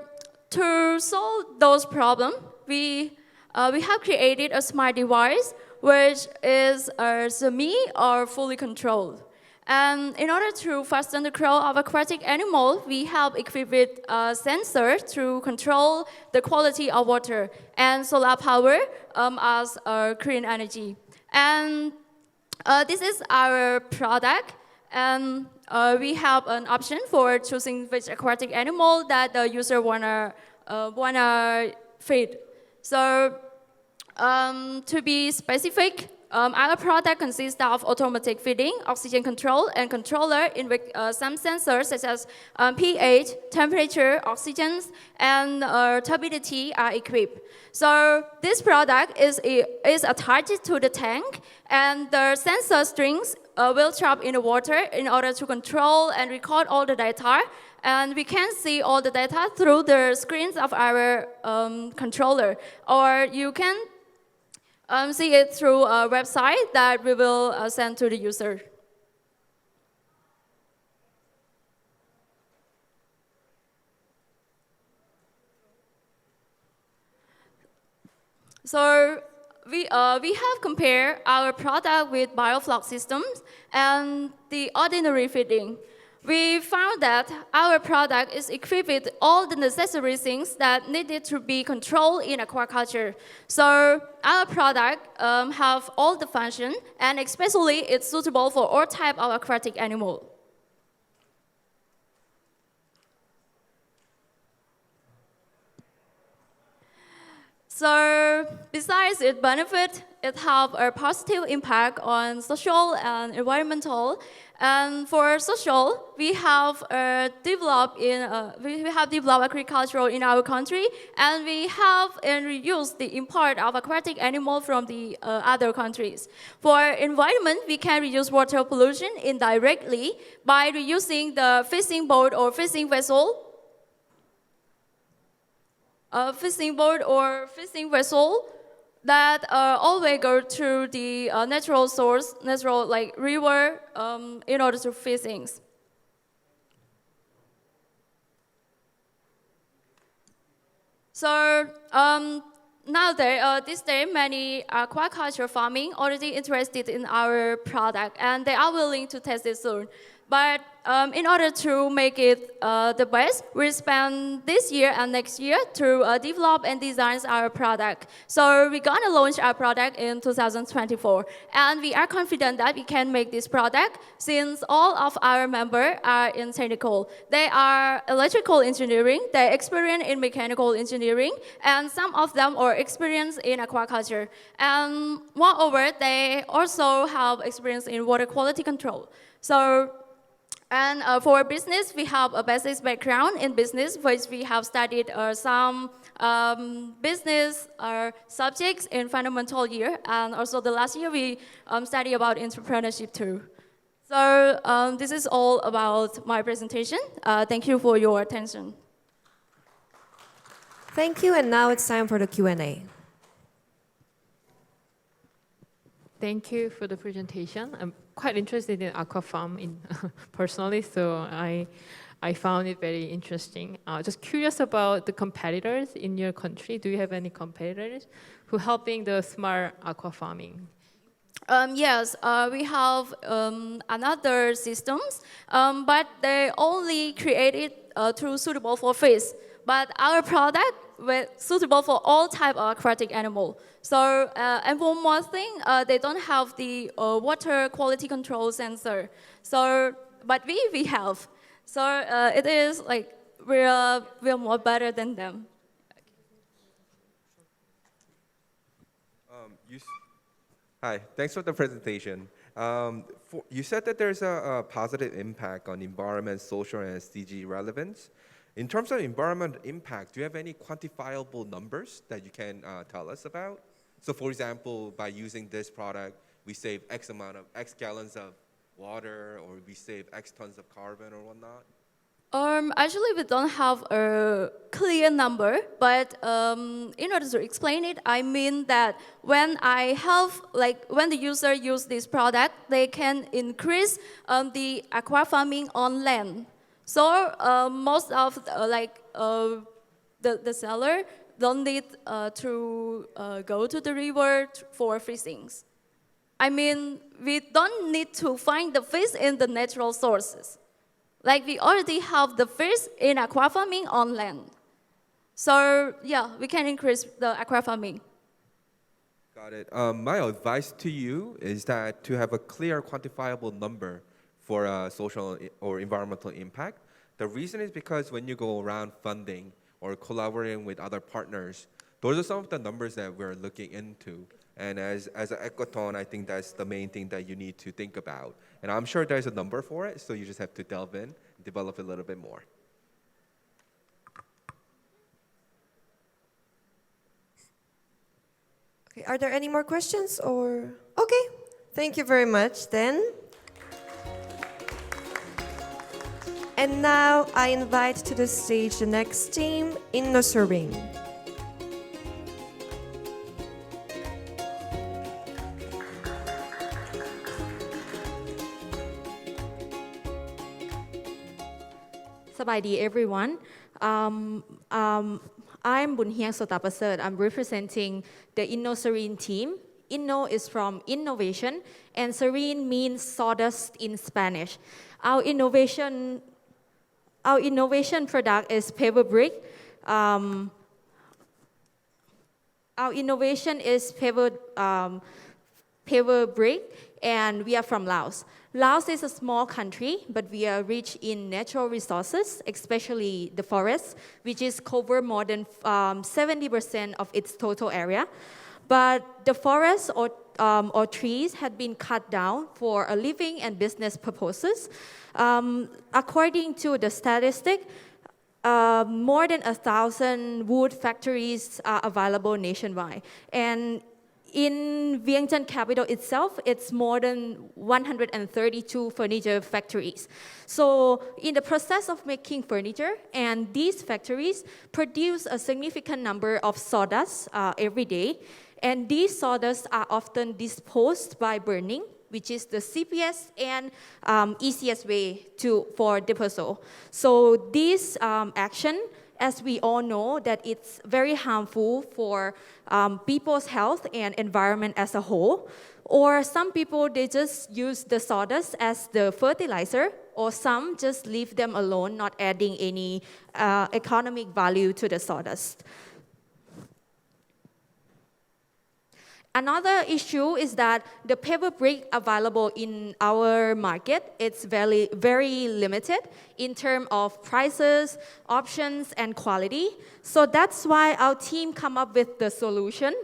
to solve those problems, we have created a smart device which is semi or fully controlled. And in order to fasten the growth of aquatic animals, we have equipped with sensors to control the quality of water and solar power as green energy. And this is our product. And we have an option for choosing which aquatic animal that the user wanna feed. So to be specific, our product consists of automatic feeding, oxygen control, and controller in which some sensors such as pH, temperature, oxygen, and turbidity are equipped. So this product is attached to the tank, and the sensor strings will trap in the water in order to control and record all the data. And we can see all the data through the screens of our controller, or you can see it through a website that we will send to the user. So we have compared our product with biofloc systems and the ordinary feeding. We found that our product is equipped with all the necessary things that needed to be controlled in aquaculture. So our product have all the function, and especially it's suitable for all type of aquatic animal. So besides its benefit, it have a positive impact on social and environmental. And for social, we have developed agriculture in our country, and we have reduced the import of aquatic animals from the other countries. For environment, we can reduce water pollution indirectly by reusing the fishing boat or fishing vessel. That always go to the natural source, natural like river, in order to fish things. So nowadays, this day, many aquaculture farming already interested in our product, and they are willing to test it soon. But in order to make it the best, we spend this year and next year to develop and design our product. So we're gonna launch our product in 2024. And we are confident that we can make this product since all of our members are in technical. They are electrical engineering, they're experienced in mechanical engineering, and some of them are experienced in aquaculture. And moreover, they also have experience in water quality control. So, and for business, we have a basic background in business, which we have studied some business subjects in fundamental year, and also the last year we studied about entrepreneurship too. So this is all about my presentation. Thank you for your attention. Thank you, and now it's time for the Q&A. Thank you for the presentation. I'm quite interested in aqua farm personally, so I found it very interesting. Just curious about the competitors in your country. Do you have any competitors who are helping the smart aqua farming? Yes, we have another systems, but they only created suitable for fish. But our product was suitable for all type of aquatic animal. So, and one more thing, they don't have the water quality control sensor. So, but we have. So it is like we're more better than them. Hi, thanks for the presentation. You said that there's a positive impact on environment, social, and SDG relevance In terms of environmental impact, do you have any quantifiable numbers that you can tell us about? So for example, by using this product, we save X amount of X gallons of water, or we save X tons of carbon or whatnot? Actually, we don't have a clear number, but in order to explain it, I mean that when when the user use this product, they can increase the aqua farming on land. So most of the seller don't need to go to the river for fishing. I mean, we don't need to find the fish in the natural sources. Like we already have the fish in aqua farming on land. So yeah, we can increase the aqua farming. Got it. My advice to you is that to have a clear quantifiable number for social or environmental impact. The reason is because when you go around funding or collaborating with other partners, those are some of the numbers that we're looking into. And as an ecoton, I think that's the main thing that you need to think about. And I'm sure there's a number for it, so you just have to delve in, develop it a little bit more. Okay, are there any more questions or? Okay, thank you very much then. And now I invite to the stage the next team, Innoserrin. Sawadee everyone. I'm Bounhieng Sotapaserth. I'm representing the Innoserrin team. Inno is from innovation, and serine means sawdust in Spanish. Our innovation product is paper brick. Our innovation is paper brick, and we are from Laos. Laos is a small country, but we are rich in natural resources, especially the forest, which is cover more than 70% of its total area. But the forests or trees had been cut down for a living and business purposes. According to the statistic, more than 1,000 wood factories are available nationwide. And in Vientiane capital itself, it's more than 132 furniture factories. So in the process of making furniture, and these factories produce a significant number of sawdust every day. And these sawdust are often disposed by burning, which is the CPS and easiest way for disposal. So this action, as we all know, that it's very harmful for people's health and environment as a whole. Or some people, they just use the sawdust as the fertilizer, or some just leave them alone, not adding any economic value to the sawdust. Another issue is that the paper brick available in our market, it's very, very limited in terms of prices, options, and quality. So that's why our team come up with the solution,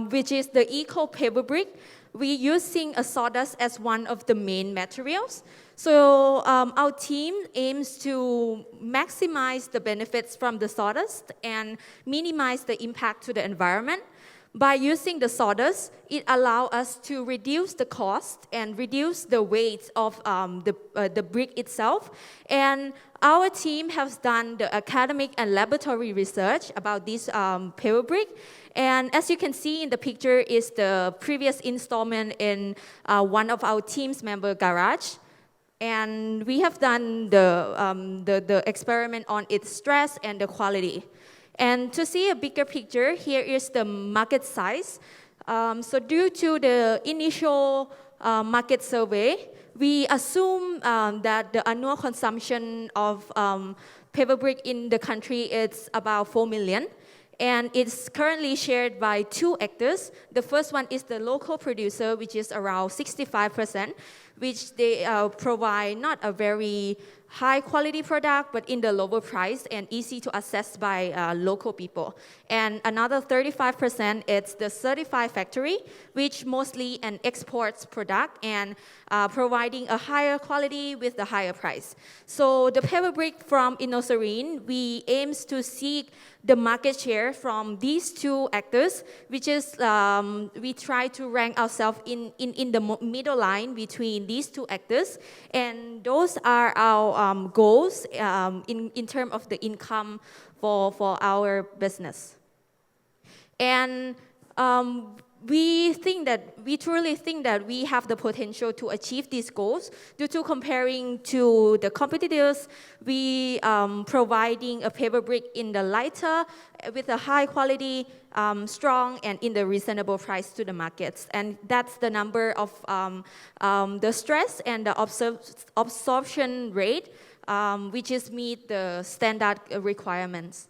which is the eco paper brick. We're using a sawdust as one of the main materials. So our team aims to maximize the benefits from the sawdust and minimize the impact to the environment. By using the sawdust, it allows us to reduce the cost and reduce the weight of the brick itself. And our team has done the academic and laboratory research about this paper brick. And as you can see in the picture is the previous installment in one of our team's member garage. And we have done the experiment on its stress and the quality. And to see a bigger picture, here is the market size. So due to the initial market survey, we assume that the annual consumption of paper brick in the country is about 4 million. And it's currently shared by two actors. The first one is the local producer, which is around 65%. which they provide not a very high quality product, but in the lower price and easy to access by local people. And another 35% it's the certified factory, which mostly an exports product and providing a higher quality with the higher price. So the paper brick from Innoserrin, we aims to seek the market share from these two actors, which is we try to rank ourselves in the middle line between these two actors, and those are our goals in terms of the income for our business. And we truly think that we have the potential to achieve these goals due to comparing to the competitors. We providing a paper brick in the lighter with a high quality, strong, and in the reasonable price to the markets. And that's the number of the stress and the absorption rate, which is meet the standard requirements.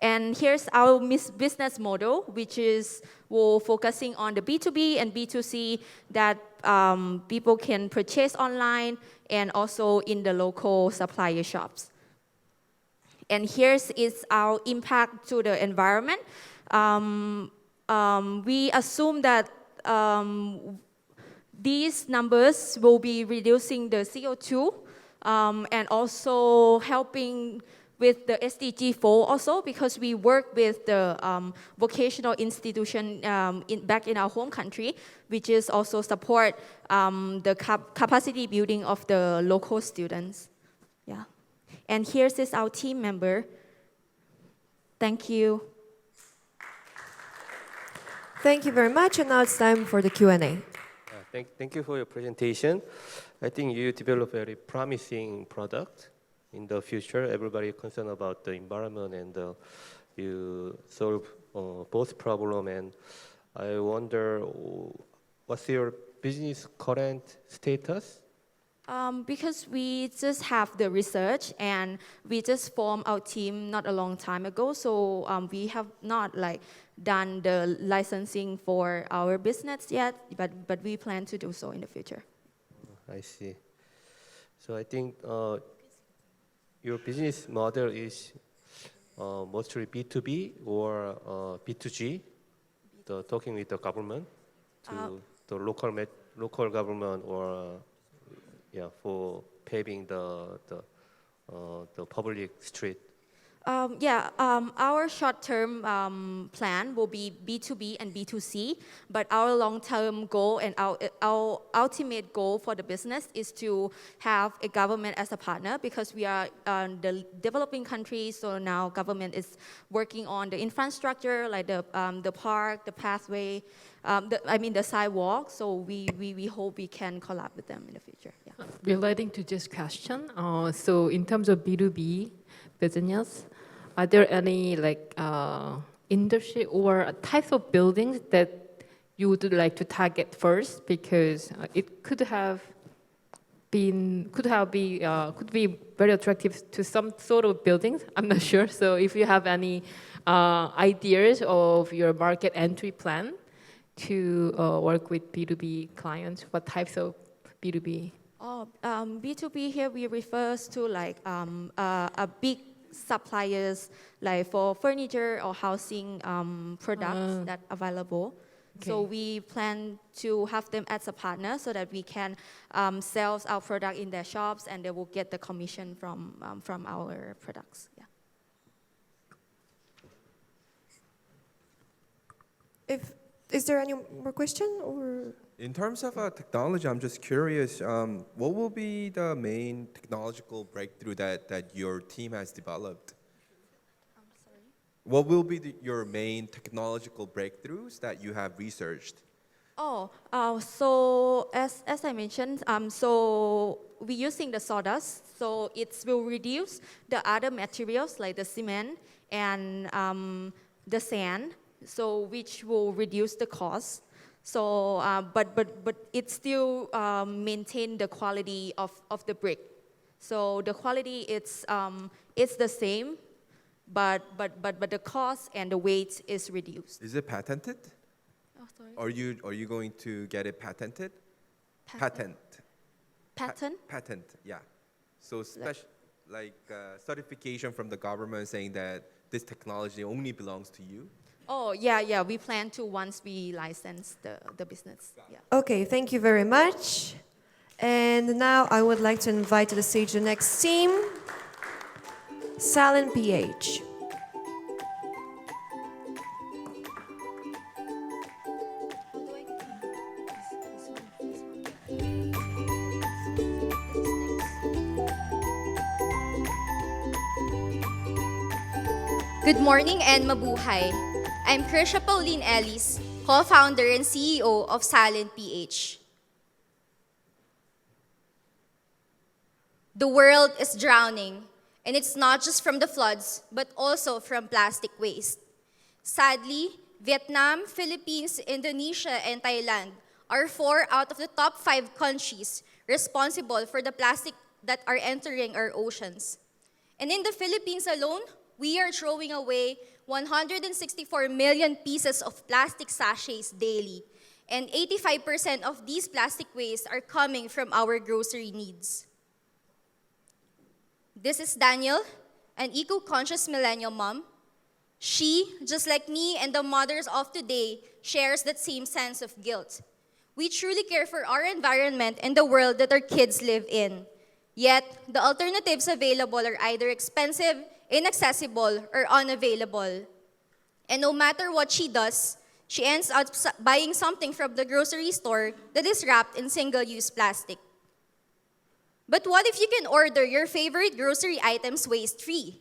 And here's our business model, which is we're focusing on the B2B and B2C that people can purchase online and also in the local supplier shops. And here's is our impact to the environment. We assume that these numbers will be reducing the CO2 and also helping with the SDG 4 also, because we work with the vocational institution back in our home country, which is also support the capacity building of the local students. Yeah. And here's is our team member. Thank you. Thank you very much, and now it's time for the Q&A. Thank you for your presentation. I think you developed a very promising product. In the future, everybody concerned about the environment, and you solve both problem. And I wonder, what's your business current status? Because we just have the research and we just formed our team not a long time ago, so we have not done the licensing for our business yet, but we plan to do so in the future. I see. So I think your business model is mostly B2B or B2G, talking with the government, to the local government, or for paving the public street. Our short-term plan will be B2B and B2C, but our long-term goal and our ultimate goal for the business is to have a government as a partner, because we are the developing country, so now government is working on the infrastructure, like the park, the pathway, the sidewalk, so we hope we can collab with them in the future. Yeah. Relating to this question, so in terms of B2B business, are there any industry or types of buildings that you would like to target first? Because it could be very attractive to some sort of buildings. I'm not sure. So if you have any ideas of your market entry plan to work with B2B clients, what types of B2B? B2B here we refers to a big suppliers for furniture or housing products that available. Okay. So we plan to have them as a partner so that we can sell our product in their shops, and they will get the commission from our products. Yeah. Is there any more question or? In terms of technology, I'm just curious, what will be the main technological breakthrough that your team has developed? I'm sorry? What will be your main technological breakthroughs that you have researched? So as I mentioned, so we're using the sawdust, so it will reduce the other materials like the cement and the sand, so which will reduce the cost. So, but it still maintain the quality of the brick. So the quality it's the same, but the cost and the weight is reduced. Is it patented? Oh, sorry. Are you going to get it patented? Patent. Patent? Patent, yeah. So certification from the government saying that this technology only belongs to you. Oh, yeah. We plan to once we license the business. Yeah. Okay, thank you very much. And now I would like to invite to the stage the next team, Salin PH. Good morning and mabuhay. I'm Pauline Ellis, co-founder and CEO of Salin PH. The world is drowning, and it's not just from the floods, but also from plastic waste. Sadly, Vietnam, Philippines, Indonesia, and Thailand are 4 out of the top 5 countries responsible for the plastic that are entering our oceans. And in the Philippines alone, we are throwing away 164 million pieces of plastic sachets daily, and 85% of these plastic waste are coming from our grocery needs. This is Daniel, an eco-conscious millennial mom. She, just like me and the mothers of today, shares that same sense of guilt. We truly care for our environment and the world that our kids live in. Yet, the alternatives available are either expensive, inaccessible, or unavailable. And no matter what she does, she ends up buying something from the grocery store that is wrapped in single-use plastic. But what if you can order your favorite grocery items waste-free?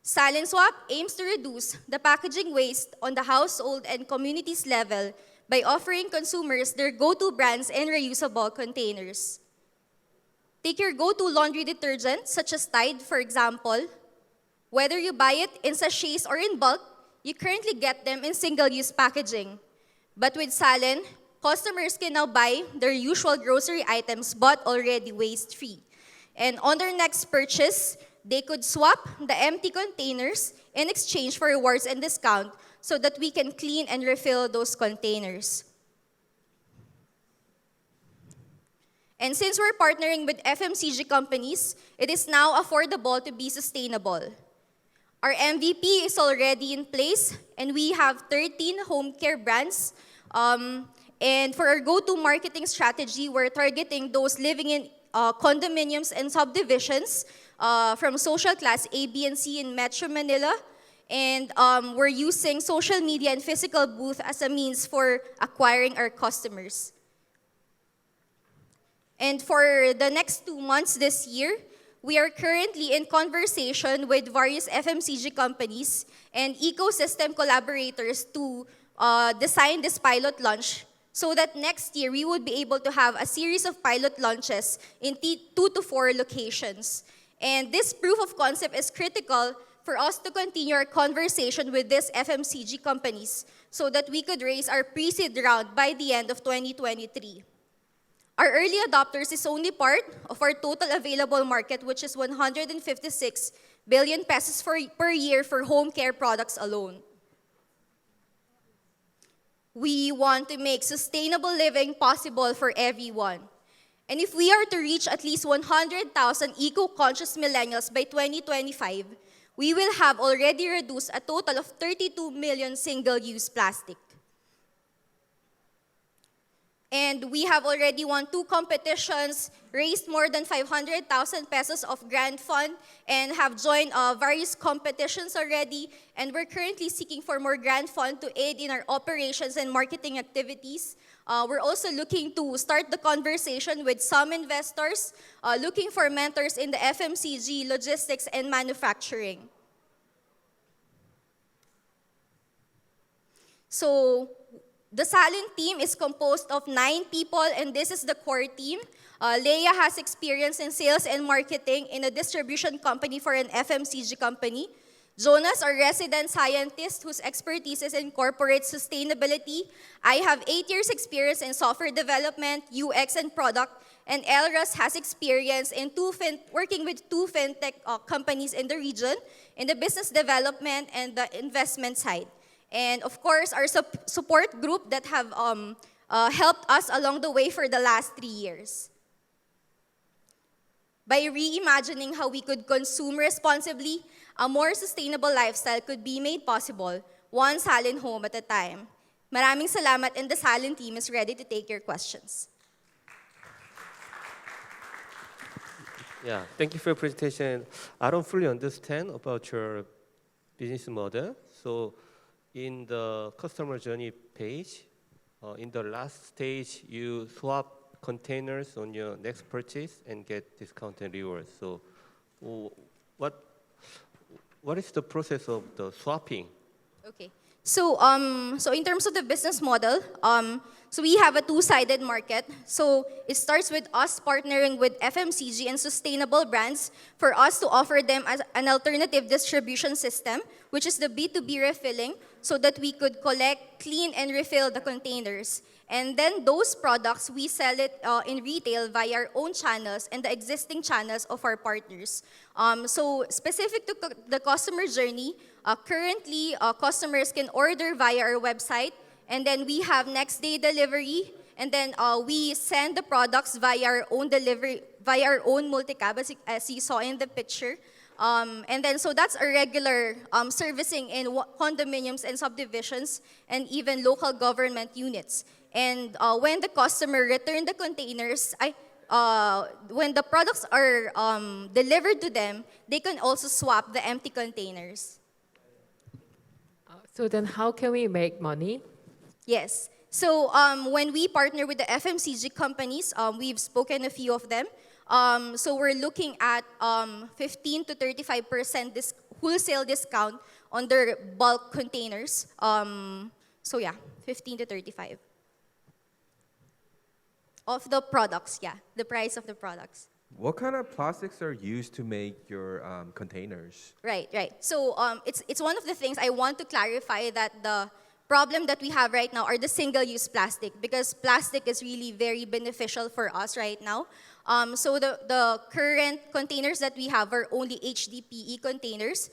Salin Swap aims to reduce the packaging waste on the household and communities level by offering consumers their go-to brands in reusable containers. Take your go-to laundry detergent, such as Tide, for example. Whether you buy it in sachets or in bulk, you currently get them in single-use packaging. But with Salin, customers can now buy their usual grocery items bought already waste-free. And on their next purchase, they could swap the empty containers in exchange for rewards and discount so that we can clean and refill those containers. And since we're partnering with FMCG companies, it is now affordable to be sustainable. Our MVP is already in place, and we have 13 home care brands. And for our go-to marketing strategy, we're targeting those living in condominiums and subdivisions from social class A, B, and C in Metro Manila. And we're using social media and physical booth as a means for acquiring our customers. And for the next 2 months this year, we are currently in conversation with various FMCG companies and ecosystem collaborators to design this pilot launch so that next year we would be able to have a series of pilot launches in 2 to 4 locations. And this proof of concept is critical for us to continue our conversation with these FMCG companies so that we could raise our pre-seed round by the end of 2023. Our early adopters is only part of our total available market, which is 156 billion pesos per year for home care products alone. We want to make sustainable living possible for everyone. And if we are to reach at least 100,000 eco-conscious millennials by 2025, we will have already reduced a total of 32 million single-use plastic. And we have already won 2 competitions, raised more than 500,000 pesos of grant fund, and have joined various competitions already. And we're currently seeking for more grant fund to aid in our operations and marketing activities. We're also looking to start the conversation with some investors, looking for mentors in the FMCG, logistics, and manufacturing. So, the Salin team is composed of 9 people, and this is the core team. Leia has experience in sales and marketing in a distribution company for an FMCG company. Jonas, our resident scientist whose expertise is in corporate sustainability. I have 8 years experience in software development, UX, and product. And Elras has experience in working with 2 fintech companies in the region, in the business development and the investment side. And of course, our support group that have helped us along the way for the last 3 years. By reimagining how we could consume responsibly, a more sustainable lifestyle could be made possible, one Salin home at a time. Maraming salamat, and the Salin team is ready to take your questions. Yeah, thank you for your presentation. I don't fully understand about your business model. So in the customer journey page, in the last stage, you swap containers on your next purchase and get discount and rewards. So what is the process of the swapping? Okay. So in terms of the business model, so we have a two-sided market. So it starts with us partnering with FMCG and sustainable brands for us to offer them as an alternative distribution system, which is the B2B refilling, so that we could collect, clean, and refill the containers. And then those products, we sell it in retail via our own channels and the existing channels of our partners. So specific to the customer journey, currently customers can order via our website, and then we have next day delivery, and then we send the products via our own delivery, via our own multi-cab, as you saw in the picture. And then so that's a regular servicing in condominiums and subdivisions and even local government units. And when the customer return the containers, when the products are delivered to them, they can also swap the empty containers. So then how can we make money? Yes. So when we partner with the FMCG companies, we've spoken a few of them. So we're looking at 15 to 35% wholesale discount on their bulk containers. So yeah, 15 to 35. Of the products, yeah, the price of the products. What kind of plastics are used to make your containers? Right. So it's one of the things I want to clarify, that the problem that we have right now are the single-use plastic, because plastic is really very beneficial for us right now. So the current containers that we have are only HDPE containers,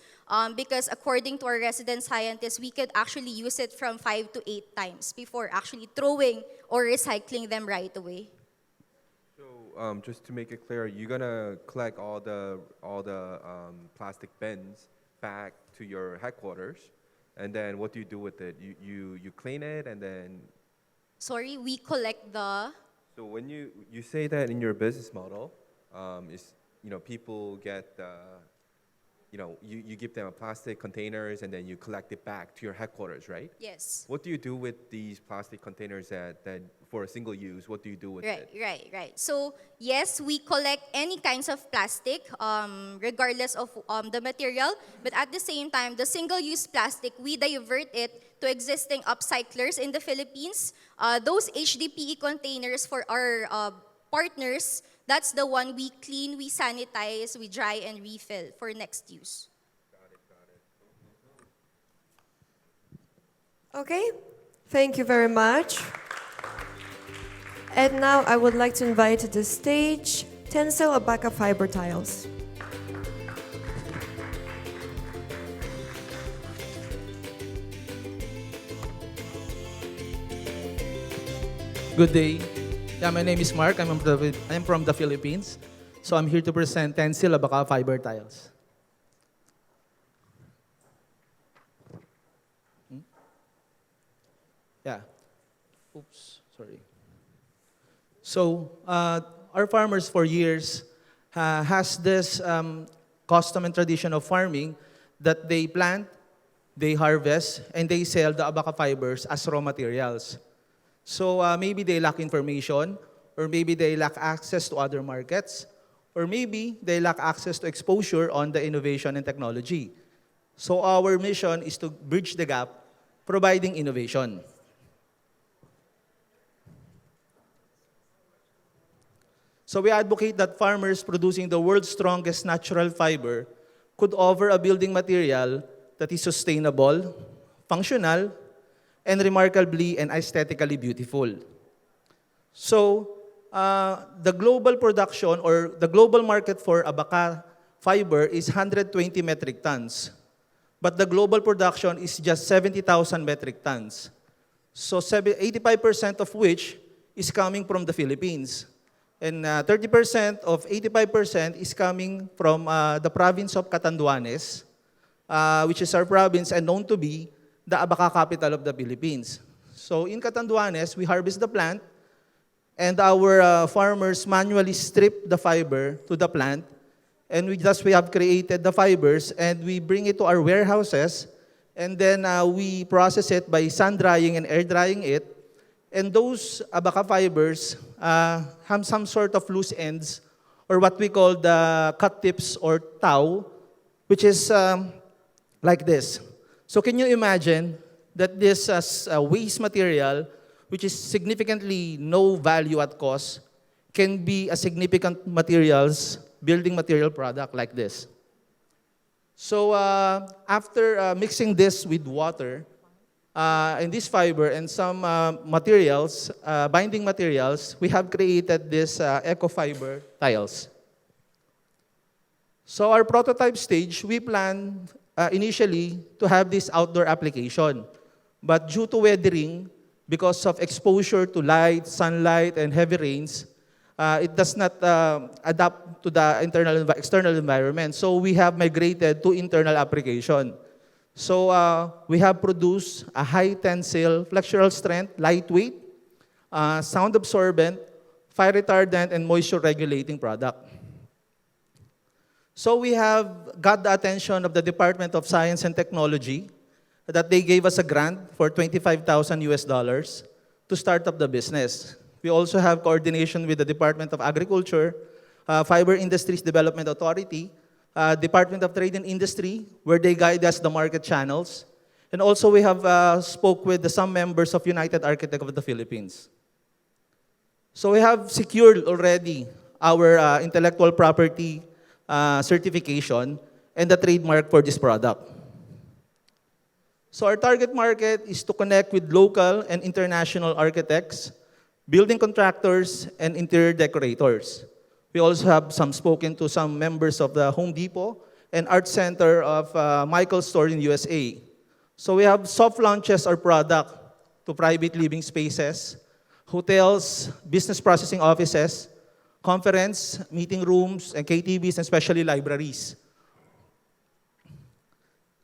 because according to our resident scientists, we could actually use it from 5 to 8 times before actually throwing or recycling them right away. So just to make it clear, you're gonna collect all the plastic bins back to your headquarters, and then what do you do with it? You clean it, and then. Sorry, we collect the. So when you say that in your business model, is people get you give them a plastic containers, and then you collect it back to your headquarters, right? Yes. What do you do with these plastic containers that for a single use? What do you do with it? Right. So yes, we collect any kinds of plastic, regardless of the material. But at the same time, the single-use plastic, we divert it to existing upcyclers in the Philippines. Those HDPE containers for our partners, that's the one we clean, we sanitize, we dry, and refill for next use. Got it. Okay, thank you very much. And now I would like to invite to the stage Tensil Abaca fiber tiles. Good day. Yeah, my name is Mark. I'm from the Philippines. So I'm here to present Tensil Abaca fiber tiles. Yeah. Oops, sorry. So our farmers for years has this custom and tradition of farming that they plant, they harvest, and they sell the Abaca fibers as raw materials. So maybe they lack information, or maybe they lack access to other markets, or maybe they lack access to exposure on the innovation and technology. So our mission is to bridge the gap, providing innovation. So we advocate that farmers producing the world's strongest natural fiber could offer a building material that is sustainable, functional, and remarkably and aesthetically beautiful. So the global production or the global market for Abaca fiber is 120 metric tons. But the global production is just 70,000 metric tons. So 85% of which is coming from the Philippines. And 30% of 85% is coming from the province of Catanduanes, which is our province and known to be the Abaca capital of the Philippines. So in Catanduanes, we harvest the plant, and our farmers manually strip the fiber to the plant, and we have created the fibers, and we bring it to our warehouses, and then we process it by sun drying and air drying it. And those Abaca fibers have some sort of loose ends, or what we call the cut tips or tow, which is like this. So can you imagine that this waste material, which is significantly no value at cost, can be a significant building material product like this. So after mixing this with water, and this fiber and some materials, binding materials, we have created this eco-fiber tiles. So our prototype stage, we plan initially to have this outdoor application. But due to weathering, because of exposure to light, sunlight, and heavy rains, it does not adapt to the external environment. So we have migrated to internal application. So we have produced a high tensile, flexural strength, lightweight, sound absorbent, fire retardant, and moisture regulating product. So we have got the attention of the Department of Science and Technology that they gave us a grant for $25,000 to start up the business. We also have coordination with the Department of Agriculture, Fiber Industries Development Authority, Department of Trade and Industry, where they guide us the market channels. And also we have spoke with some members of United Architects of the Philippines. So we have secured already our intellectual property certification and the trademark for this product. So our target market is to connect with local and international architects, building contractors, and interior decorators. We also have spoken to some members of the Home Depot and Art Center of Michael's store in USA. So we have soft launches our product to private living spaces, hotels, business processing offices, conference, meeting rooms, and KTVs, and especially libraries.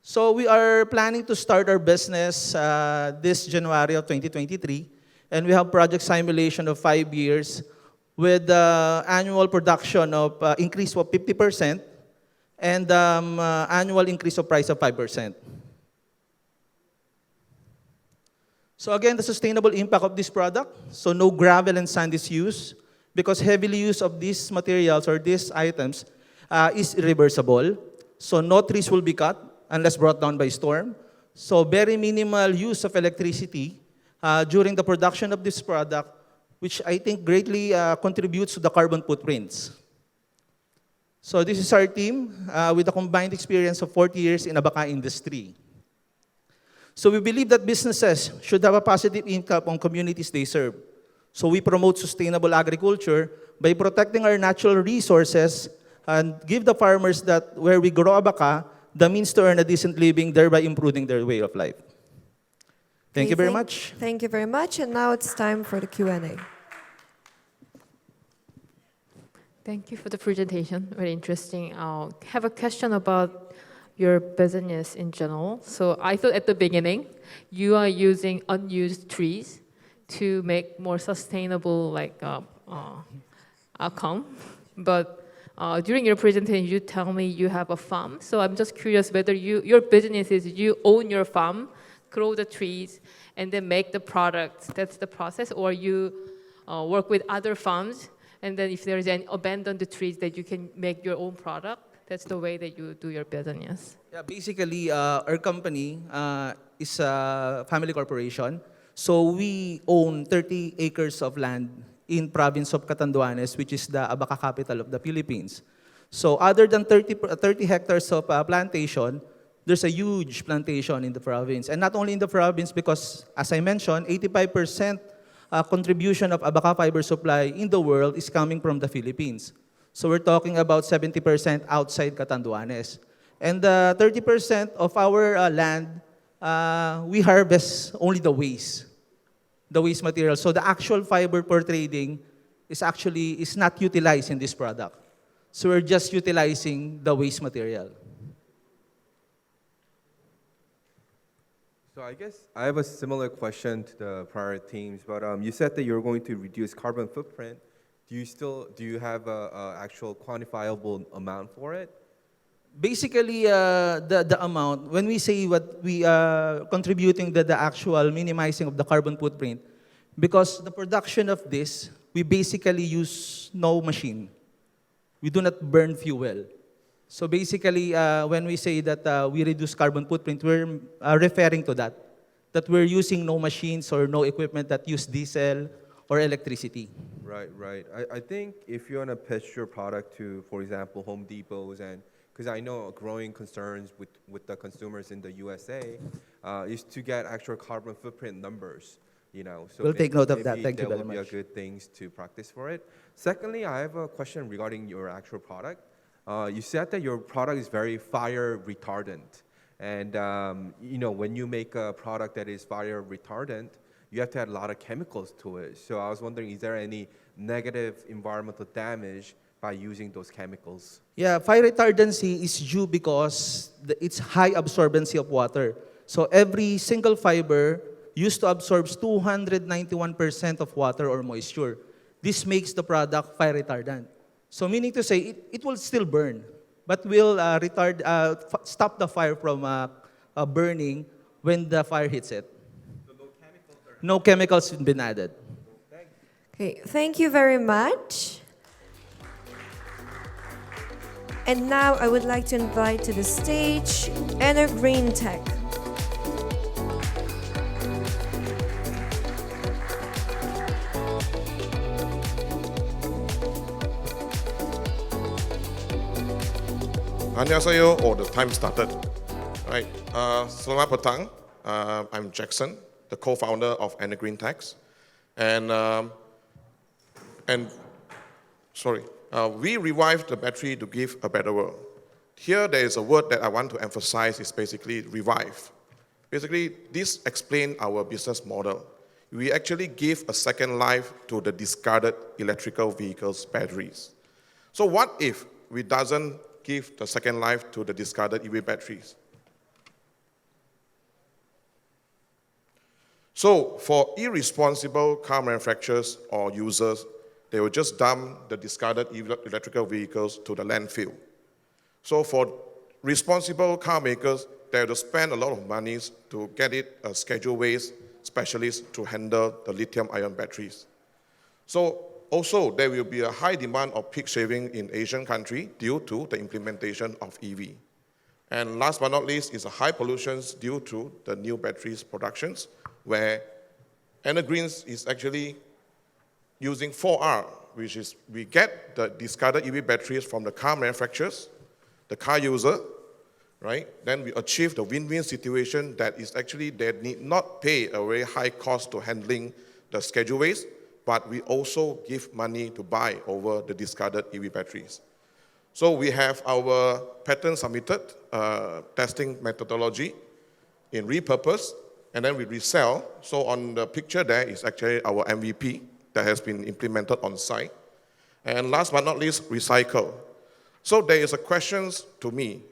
So we are planning to start our business this January of 2023, and we have project simulation of 5 years with annual production of increase of 50% and annual increase of price of 5%. So again, the sustainable impact of this product, so no gravel and sand is used because heavily use of these materials or these items is irreversible. So no trees will be cut unless brought down by storm. So very minimal use of electricity during the production of this product, which I think greatly contributes to the carbon footprints. So this is our team with a combined experience of 40 years in Abaca industry. So we believe that businesses should have a positive impact on communities they serve. So we promote sustainable agriculture by protecting our natural resources and give the farmers that where we grow Abaca the means to earn a decent living, thereby improving their way of life. Thank you very much. Thank you very much. And now it's time for the Q&A. Thank you for the presentation. Very interesting. I have a question about your business in general. So I thought at the beginning you are using unused trees to make more sustainable outcome, but during your presentation you tell me you have a farm. So I'm just curious whether your business is you own your farm, grow the trees, and then make the products. That's the process, or you work with other farms, and then if there is any abandoned trees that you can make your own product. That's the way that you do your business. Yeah, basically, our company is a family corporation. So we own 30 acres of land in province of Catanduanes, which is the Abaca capital of the Philippines. So other than 30 hectares of plantation, there's a huge plantation in the province. And not only in the province, because as I mentioned, 85% contribution of Abaca fiber supply in the world is coming from the Philippines. So we're talking about 70% outside Catanduanes. And 30% of our land, we harvest only the waste. the waste material. So the actual fiber for trading is not utilized in this product. So we're just utilizing the waste material. So I guess I have a similar question to the prior teams, but you said that you're going to reduce carbon footprint. Do you have a actual quantifiable amount for it? Basically, the amount, when we say what we are contributing the actual minimizing of the carbon footprint, because the production of this, we basically use no machine. We do not burn fuel. So basically, when we say that we reduce carbon footprint, we're referring to that we're using no machines or no equipment that use diesel or electricity. Right. I think if you want to pitch your product to, for example, Home Depots, and because I know growing concerns with the consumers in the USA is to get actual carbon footprint numbers. So we'll take note of that. Thank you very much. That will be a good thing to practice for it. Secondly, I have a question regarding your actual product. You said that your product is very fire retardant, and when you make a product that is fire retardant, you have to add a lot of chemicals to it. So I was wondering, is there any negative environmental damage by using those chemicals? Yeah, fire retardancy is due because it's high absorbency of water. So every single fiber used to absorb 291% of water or moisture. This makes the product fire retardant. So meaning to say, it will still burn, but will stop the fire from burning when the fire hits it. So no chemicals have been added. Okay, thank you very much. And now I would like to invite to the stage Energreen Tech. 안녕하세요, or the time started. Right. Selamat petang. I'm Jackson, the co-founder of Energreen Tech. We revived the battery to give a better world. Here there is a word that I want to emphasize is basically revive. Basically, this explains our business model. We actually give a second life to the discarded electrical vehicles batteries. So what if we doesn't give the second life to the discarded EV batteries? So for irresponsible car manufacturers or users, they will just dump the discarded electrical vehicles to the landfill. So for responsible car makers, they have to spend a lot of money to get a scheduled waste specialist to handle the lithium-ion batteries. So also, there will be a high demand of peak shaving in Asian countries due to the implementation of EV. And last but not least is a high pollution due to the new batteries productions, where Energreen is actually using 4R, which is we get the discarded EV batteries from the car manufacturers, the car user, right? Then we achieve the win-win situation that is actually they need not pay a very high cost to handling the scheduled waste, but we also give money to buy over the discarded EV batteries. So we have our patent submitted testing methodology in repurpose, and then we resell. So on the picture there is actually our MVP that has been implemented on site. And last but not least, recycle. So there is a question to me,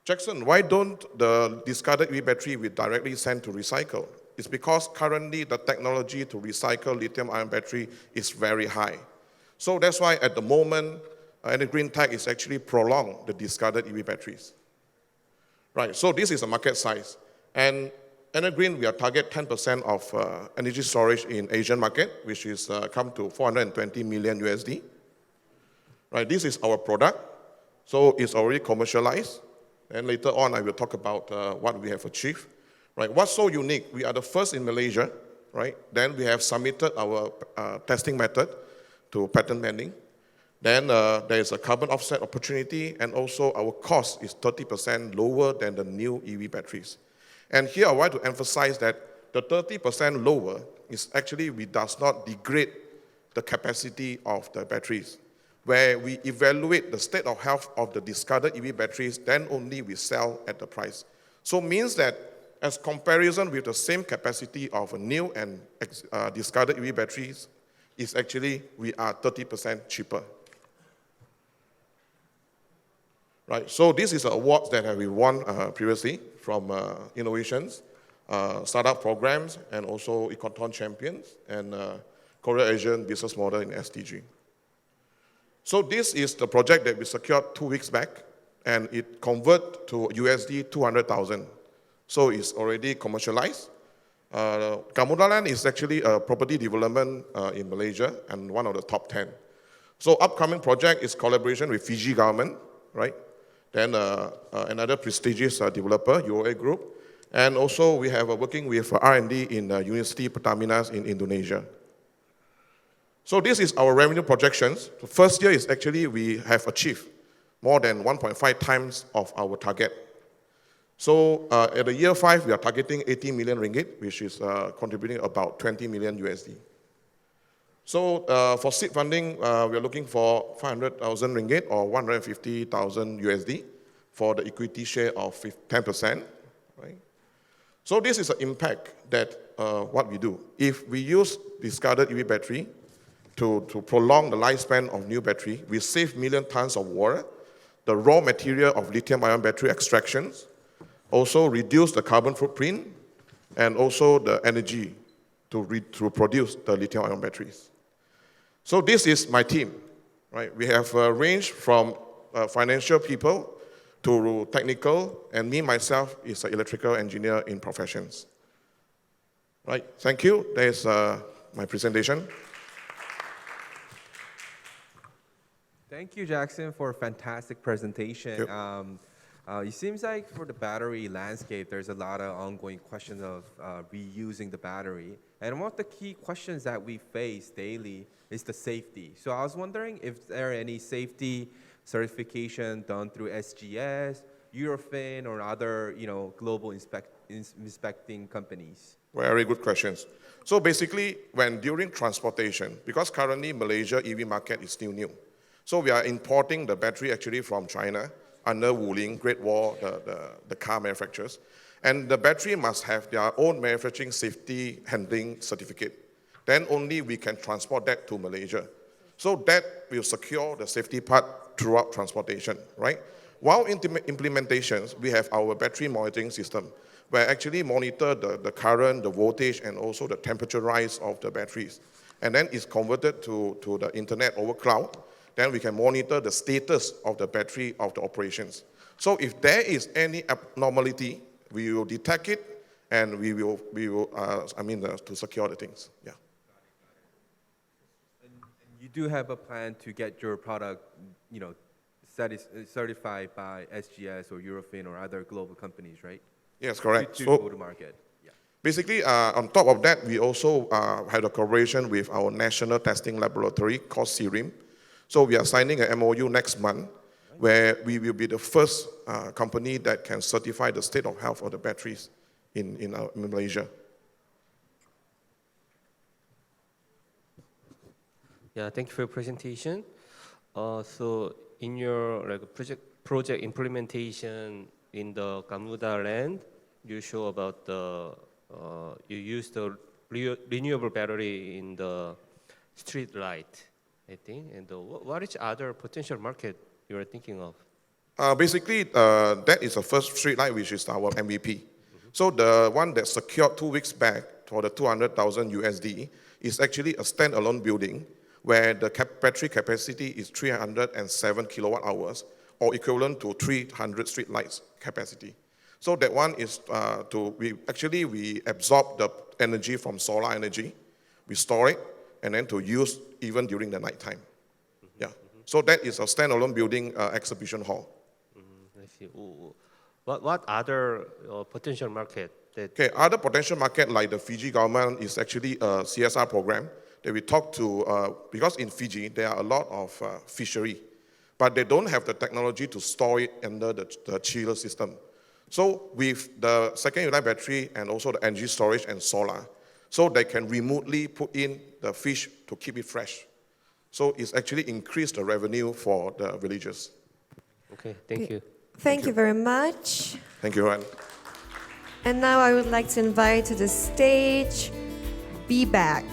Jackson, why don't the discarded EV battery we directly send to recycle? It's because currently the technology to recycle lithium-ion battery is very high. So that's why at the moment, Energreen Tech is actually prolong the discarded EV batteries. Right, so this is a market size. And Energreen, we are target 10% of energy storage in Asian market, which is come to 420 million USD. Right, this is our product. So it's already commercialized. And later on, I will talk about what we have achieved. Right, what's so unique? We are the first in Malaysia, right? Then we have submitted our testing method to patent pending. Then there is a carbon offset opportunity, and also our cost is 30% lower than the new EV batteries. And here I want to emphasize that the 30% lower is actually we does not degrade the capacity of the batteries. Where we evaluate the state of health of the discarded EV batteries, then only we sell at the price. So means that as comparison with the same capacity of a new and discarded EV batteries, is actually we are 30% cheaper. Right, so this is an award that we won previously from innovations, startup programs, and also Ecoton Champions, and Korea Asian Business Model in SDG. So this is the project that we secured 2 weeks back, and it converted to USD 200,000. So it's already commercialized. Gamuda Land is actually a property development in Malaysia and one of the top 10. So upcoming project is collaboration with Fiji government, right? Then another prestigious developer, UOA Group. And also we have working with R&D in University Pertamina in Indonesia. So this is our revenue projections. The first year is actually we have achieved more than 1.5 times of our target. So at the year 5, we are targeting 80 million ringgit, which is contributing about 20 million USD. So for seed funding, we are looking for 500,000 ringgit or 150,000 USD for the equity share of 10%. Right? So this is an impact that what we do. If we use discarded EV battery to prolong the lifespan of new battery, we save million tons of water, the raw material of lithium-ion battery extractions, also reduce the carbon footprint, and also the energy to produce the lithium-ion batteries. So this is my team, right? We have ranged from financial people to technical, and me, myself, is an electrical engineer in professions. Right, thank you. There's my presentation. Thank you, Jackson, for a fantastic presentation. It seems like for the battery landscape, there's a lot of ongoing questions of reusing the battery. And one of the key questions that we face daily is the safety. So I was wondering if there are any safety certification done through SGS, Eurofin, or other global inspecting companies. Very good questions. So basically, during transportation, because currently Malaysia EV market is still new, so we are importing the battery actually from China under Wuling, Great Wall, the car manufacturers. And the battery must have their own manufacturing safety handling certificate. Then only we can transport that to Malaysia. So that will secure the safety part throughout transportation, right? While implementations, we have our battery monitoring system, where actually monitor the current, the voltage, and also the temperature rise of the batteries. And then it's converted to the internet over cloud. Then we can monitor the status of the battery of the operations. So if there is any abnormality, we will detect it, and we will to secure the things. Yeah. And you do have a plan to get your product, certified by SGS or Eurofin or other global companies, right? Yes, correct. To go to market. Yeah. Basically, on top of that, we also had a collaboration with our national testing laboratory called CRIM. So we are signing an MOU next month, where we will be the first company that can certify the state of health of the batteries in Malaysia. Yeah, thank you for your presentation. So in your project implementation in the Gamuda land, you show about you use the renewable battery in the street light, I think. And what is other potential market you are thinking of? Basically, that is the first street light, which is our MVP. So the one that secured 2 weeks back for the 200,000 USD is actually a standalone building where the battery capacity is 307 kilowatt hours, or equivalent to 300 street lights capacity. So that one is we absorb the energy from solar energy, we store it, and then to use even during the nighttime. Yeah. So that is a standalone building exhibition hall. I see. What other potential market? Other potential market like the Fiji government is actually a CSR program that we talk to, because in Fiji there are a lot of fishery, but they don't have the technology to store it under the chiller system. So with the second unit battery and also the energy storage and solar, so they can remotely put in the fish to keep it fresh. So it's actually increased the revenue for the villagers. Okay, thank you. Thank you very much. Thank you, Ryan. And now I would like to invite to the stage Wiibike.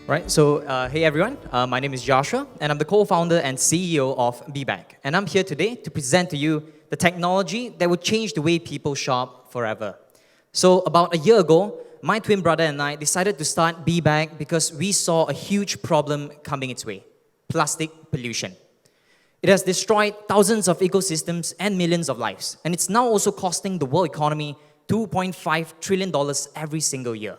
Right, so hey everyone, my name is Joshua, and I'm the co-founder and CEO of Wiibike. And I'm here today to present to you the technology that will change the way people shop forever. So about a year ago, my twin brother and I decided to start Wiibike because we saw a huge problem coming its way: plastic pollution. It has destroyed thousands of ecosystems and millions of lives, and it's now also costing the world economy $2.5 trillion every single year.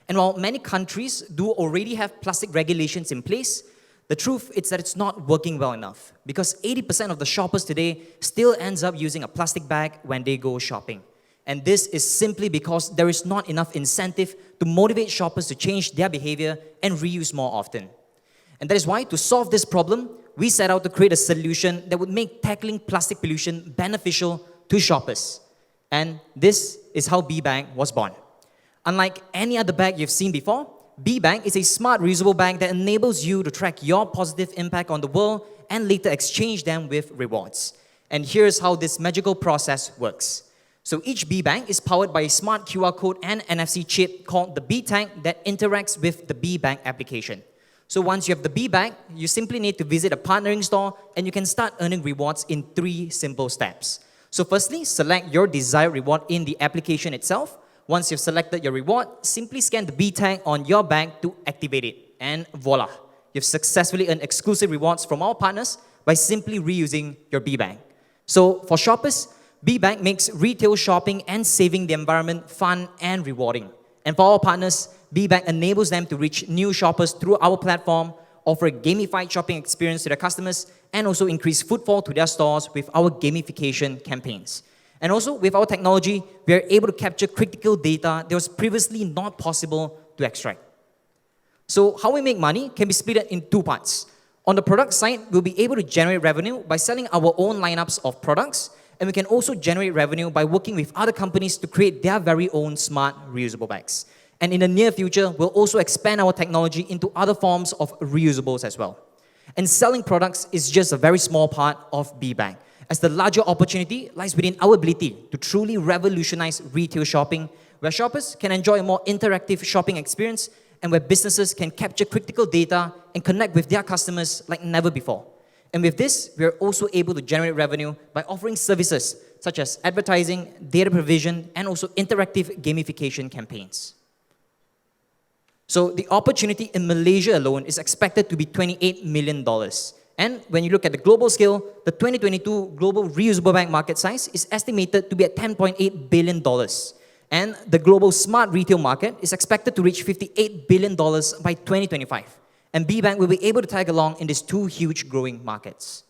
And while many countries do already have plastic regulations in place, the truth is that it's not working well enough, because 80% of the shoppers today still ends up using a plastic bag when they go shopping. And this is simply because there is not enough incentive to motivate shoppers to change their behavior and reuse more often. And that is why, to solve this problem, we set out to create a solution that would make tackling plastic pollution beneficial to shoppers. And this is how Wiibike was born. Unlike any other bag you've seen before, Wiibike is a smart reusable bag that enables you to track your positive impact on the world and later exchange them with rewards. And here's how this magical process works. So each Wiibike is powered by a smart QR code and NFC chip called the Tag that interacts with the Wiibike application. So once you have the Wiibike, you simply need to visit a partnering store and you can start earning rewards in 3 simple steps. So firstly, select your desired reward in the application itself. Once you've selected your reward, simply scan the tag on your bag to activate it. And voila, you've successfully earned exclusive rewards from our partners by simply reusing your Wiibike. So for shoppers, Wiibike makes retail shopping and saving the environment fun and rewarding. And for our partners, Wiibike enables them to reach new shoppers through our platform, offer a gamified shopping experience to their customers, and also increase footfall to their stores with our gamification campaigns. And also, with our technology, we are able to capture critical data that was previously not possible to extract. So how we make money can be split in 2 parts. On the product side, we'll be able to generate revenue by selling our own lineups of products, and we can also generate revenue by working with other companies to create their very own smart reusable bags. And in the near future, we'll also expand our technology into other forms of reusables as well. And selling products is just a very small part of Wiibike, as the larger opportunity lies within our ability to truly revolutionize retail shopping, where shoppers can enjoy a more interactive shopping experience and where businesses can capture critical data and connect with their customers like never before. And with this, we are also able to generate revenue by offering services such as advertising, data provision, and also interactive gamification campaigns. So the opportunity in Malaysia alone is expected to be $28 million. And when you look at the global scale, the 2022 global reusable bag market size is estimated to be at $10.8 billion. And the global smart retail market is expected to reach $58 billion by 2025. And Wiibike will be able to tag along in these 2 huge growing markets.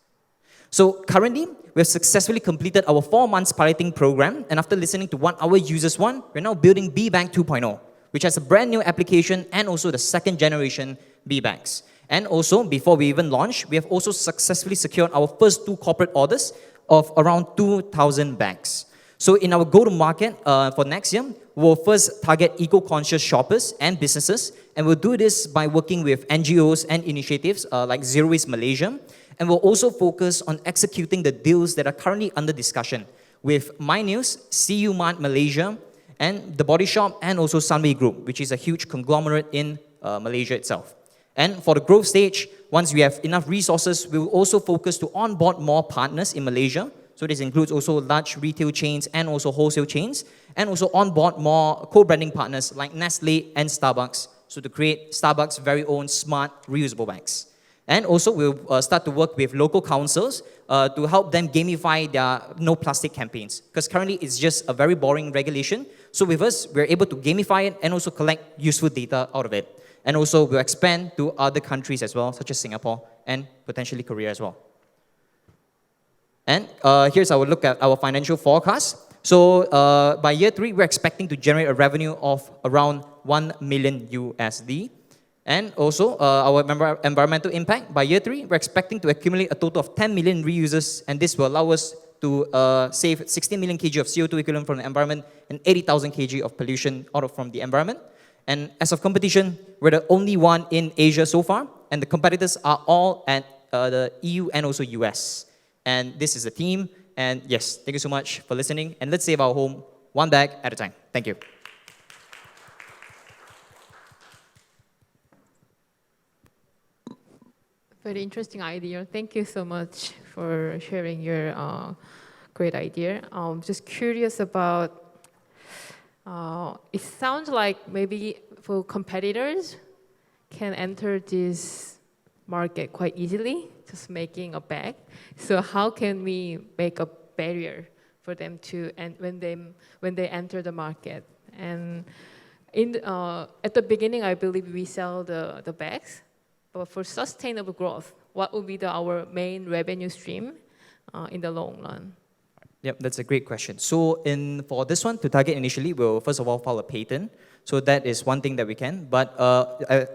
So currently, we have successfully completed our 4 months piloting program. And after listening to what our users want, we're now building Wiibike 2.0, which has a brand new application and also the 2nd generation Wiibikes. And also, before we even launch, we have also successfully secured our first 2 corporate orders of around 2,000 bags. So in our go-to-market for next year, we'll first target eco-conscious shoppers and businesses, and we'll do this by working with NGOs and initiatives like Zero Waste Malaysia, and we'll also focus on executing the deals that are currently under discussion with MyNews, CU Mart Malaysia, and The Body Shop, and also Sunway Group, which is a huge conglomerate in Malaysia itself. And for the growth stage, once we have enough resources, we will also focus to onboard more partners in Malaysia. So this includes also large retail chains and also wholesale chains, and also onboard more co-branding partners like Nestle and Starbucks, so to create Starbucks' very own smart reusable bags. And also we'll start to work with local councils to help them gamify their no plastic campaigns, because currently it's just a very boring regulation. So with us, we're able to gamify it and also collect useful data out of it. And also we'll expand to other countries as well, such as Singapore and potentially Korea as well. And here's our look at our financial forecast. So by year 3, we're expecting to generate a revenue of around $1 million USD. And also our environmental impact, by year 3, we're expecting to accumulate a total of 10 million reusers, and this will allow us to save 16 million kg of CO2 equivalent from the environment and 80,000 kg of pollution from the environment. And as of competition, we're the only one in Asia so far, and the competitors are all at the EU and also US. And this is the team. And yes, thank you so much for listening. And let's save our home one bag at a time. Thank you. Very interesting idea. Thank you so much for sharing your great idea. Just curious about, it sounds like maybe for competitors can enter this market quite easily, just making a bag. So how can we make a barrier for them to, and when they enter the market? And at the beginning, I believe we sell the bags. But for sustainable growth, what would be our main revenue stream in the long run? Yep, that's a great question. So for this one, to target initially, we'll first of all file a patent. So that is one thing that we can. But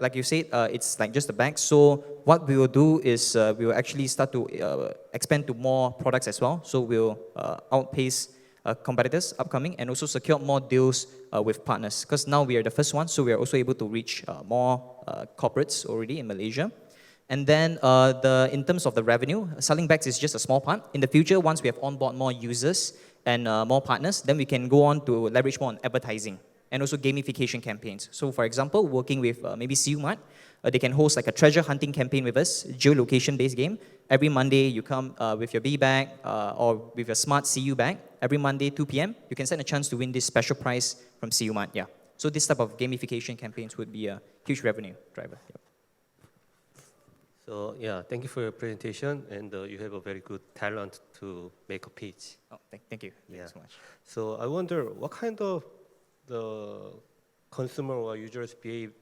like you said, it's like just a bag. So what we will do is we will actually start to expand to more products as well. So we'll outpace competitors upcoming and also secure more deals with partners. Because now we are the first one, so we are also able to reach more corporates already in Malaysia. And then in terms of the revenue, selling bags is just a small part. In the future, once we have onboard more users and more partners, then we can go on to leverage more on advertising and also gamification campaigns. So for example, working with maybe COMEUP, they can host like a treasure hunting campaign with us, geolocation-based game. Every Monday, you come with your B bag or with your smart CU bag. Every Monday, 2 p.m., you can stand a chance to win this special prize from COMEUP. Yeah. So this type of gamification campaigns would be a huge revenue driver. Yep. So yeah, thank you for your presentation, and you have a very good talent to make a pitch. Oh, thank you. Yeah. Thank you so much. So I wonder, what kind of the consumer or users'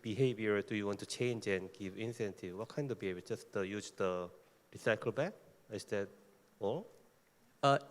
behavior do you want to change and give incentive? What kind of behavior? Just use the recycle bag? Is that all?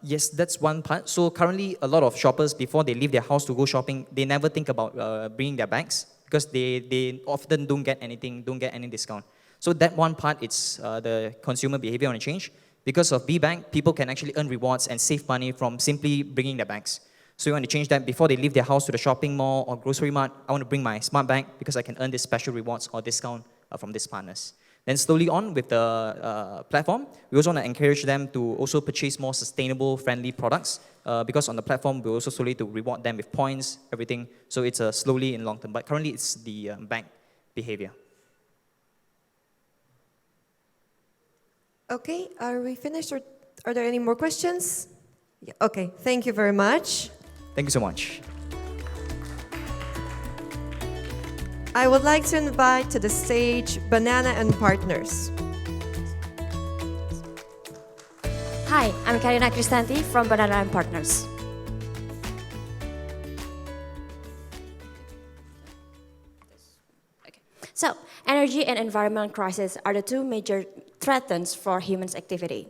Yes, that's one part. So currently, a lot of shoppers, before they leave their house to go shopping, they never think about bringing their bags because they often don't get anything, don't get any discount. So that one part, it's the consumer behavior on a change. Because of B-Bag, people can actually earn rewards and save money from simply bringing their bags. So you want to change that before they leave their house to the shopping mall or grocery mart. I want to bring my smart bag because I can earn this special rewards or discount from these partners. Then slowly on with the platform, we also want to encourage them to also purchase more sustainable, friendly products because on the platform, we also slowly to reward them with points, everything. So it's slowly in long term. But currently, it's the bank behavior. Okay, are we finished or are there any more questions? Yeah, okay, thank you very much. Thank you so much. I would like to invite to the stage Banana and Partners. Hi, I'm Karina Kristanti from Banana and Partners. So, energy and environment crisis are the two major threats for humans' activity.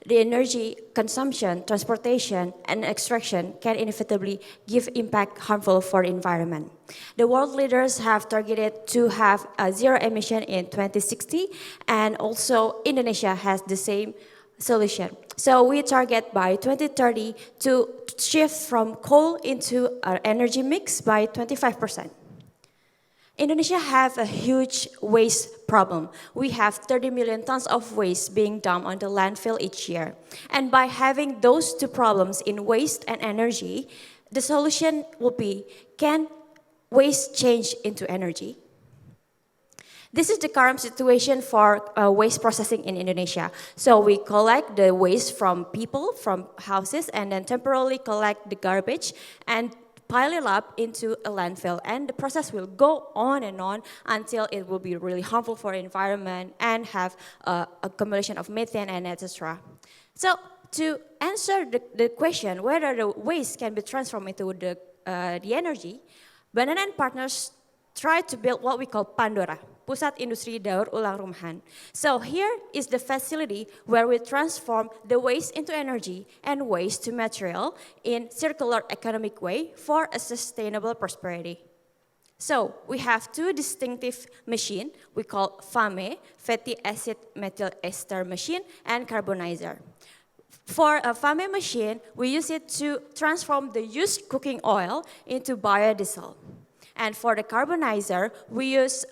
The energy consumption, transportation, and extraction can inevitably give impact harmful for the environment. The world leaders have targeted to have a zero emission in 2060, and also Indonesia has the same solution. So we target by 2030 to shift from coal into an energy mix by 25%. Indonesia has a huge waste problem. We have 30 million tons of waste being dumped on the landfill each year. And by having those two problems in waste and energy, the solution will be, can waste change into energy? This is the current situation for waste processing in Indonesia. So we collect the waste from people, from houses, and then temporarily collect the garbage and pile it up into a landfill, and the process will go on and on until it will be really harmful for the environment and have accumulation of methane and etc. So to answer the question whether the waste can be transformed into the energy, Banana and Partners try to build what we call Pandora, Pusat Industri Daur Ulang Rumahan. So here is the facility where we transform the waste into energy and waste to material in circular economic way for a sustainable prosperity. So we have two distinctive machines we call FAME, fatty acid methyl ester machine, and carbonizer. For a FAME machine, we use it to transform the used cooking oil into biodiesel. And for the carbonizer, we use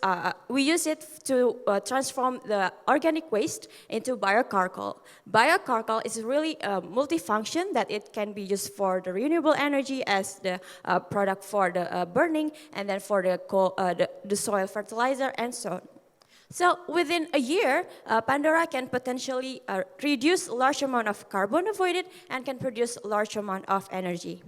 it to transform the organic waste into biocarcoal. Biocarcoal is really a multifunction that it can be used for the renewable energy as the product for the burning, and then for the soil fertilizer and so on. So within a year, Pandora can potentially reduce a large amount of carbon avoided and can produce a large amount of energy.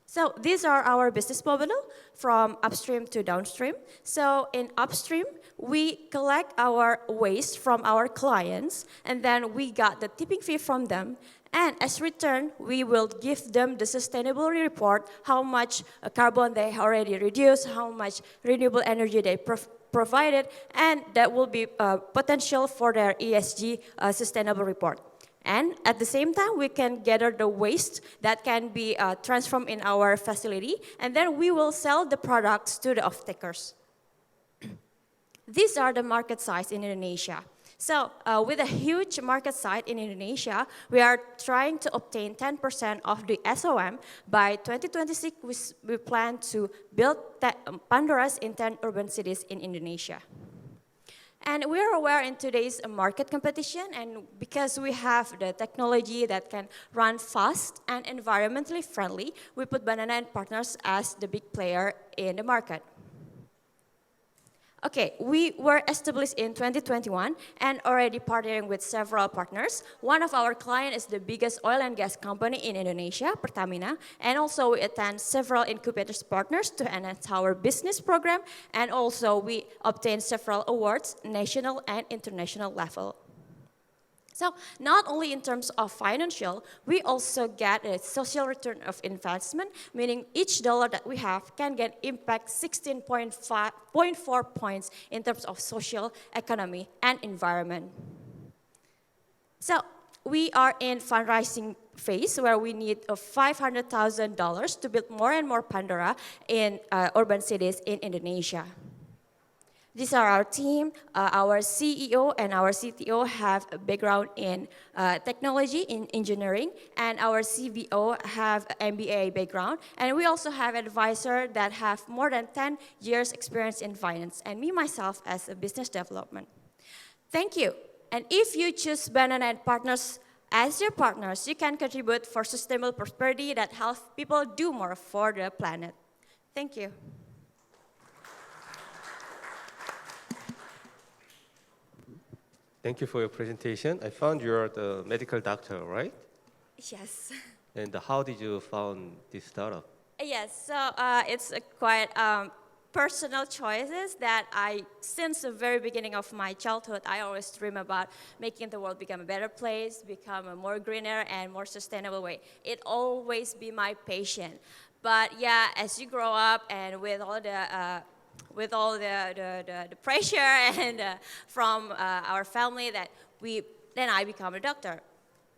So these are our business model from upstream to downstream. So in upstream, we collect our waste from our clients, and then we got the tipping fee from them. And as return, we will give them the sustainability report, how much carbon they already reduced, how much renewable energy they provided, and that will be potential for their ESG sustainable report. And at the same time, we can gather the waste that can be transformed in our facility, and then we will sell the products to the off-takers. These are the market size in Indonesia. So with a huge market size in Indonesia, we are trying to obtain 10% of the SOM. By 2026, we plan to build Pandoras in 10 urban cities in Indonesia. And we are aware in today's market competition, and because we have the technology that can run fast and environmentally friendly, we put Banana and Partners as the big player in the market. Okay, we were established in 2021 and already partnering with several partners. One of our clients is the biggest oil and gas company in Indonesia, Pertamina, and also we attend several incubators partners to enhance our business program, and also we obtain several awards, national and international level. So not only in terms of financial, we also get a social return of investment, meaning each dollar that we have can get impact 16.4 points in terms of social, economy, and environment. So we are in fundraising phase where we need $500,000 to build more and more Pandora in urban cities in Indonesia. These are our team. Our CEO and our CTO have a background in technology, in engineering, and our CBO have an MBA background. And we also have advisors that have more than 10 years experience in finance, and me, myself, as a business development. Thank you. And if you choose Banana and Partners as your partners, you can contribute for sustainable prosperity that helps people do more for the planet. Thank you. Thank you for your presentation. I found you're the medical doctor, right? Yes. And how did you found this startup? Yes, so it's a quite personal choices that since the very beginning of my childhood, I always dream about making the world become a better place, become a more greener and more sustainable way. It always be my passion. But yeah, as you grow up and with all the pressure and from our family then I become a doctor.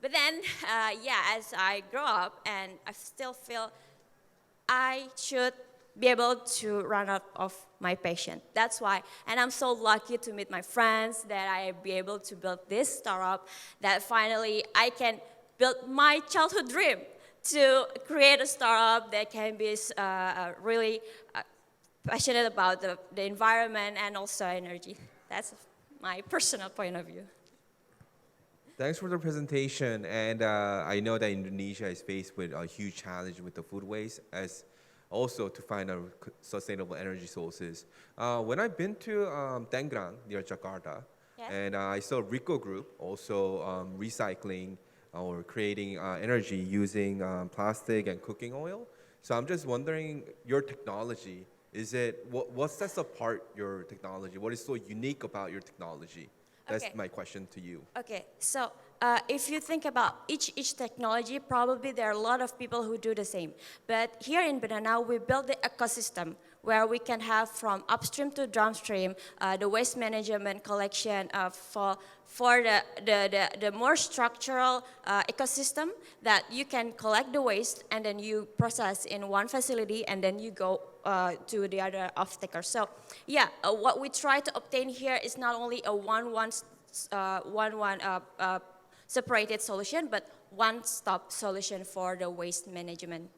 But then, as I grow up and I still feel I should be able to run out of my passion. That's why, and I'm so lucky to meet my friends that I be able to build this startup that finally I can build my childhood dream to create a startup that can be really passionate about the environment and also energy. That's my personal point of view. Thanks for the presentation. And I know that Indonesia is faced with a huge challenge with the food waste, as also to find sustainable energy sources. When I've been to Tangerang near Jakarta, and I saw Rico Group also recycling or creating energy using plastic and cooking oil. So I'm just wondering, your technology, what sets apart your technology? What is so unique about your technology? That's my question to you. Okay, so if you think about each technology, probably there are a lot of people who do the same. But here in Banana, we build the ecosystem where we can have from upstream to downstream the waste management collection for the more structural ecosystem that you can collect the waste and then you process in one facility and then you go to the other off-taker. So yeah, what we try to obtain here is not only a one separated solution, but one-stop solution for the waste management.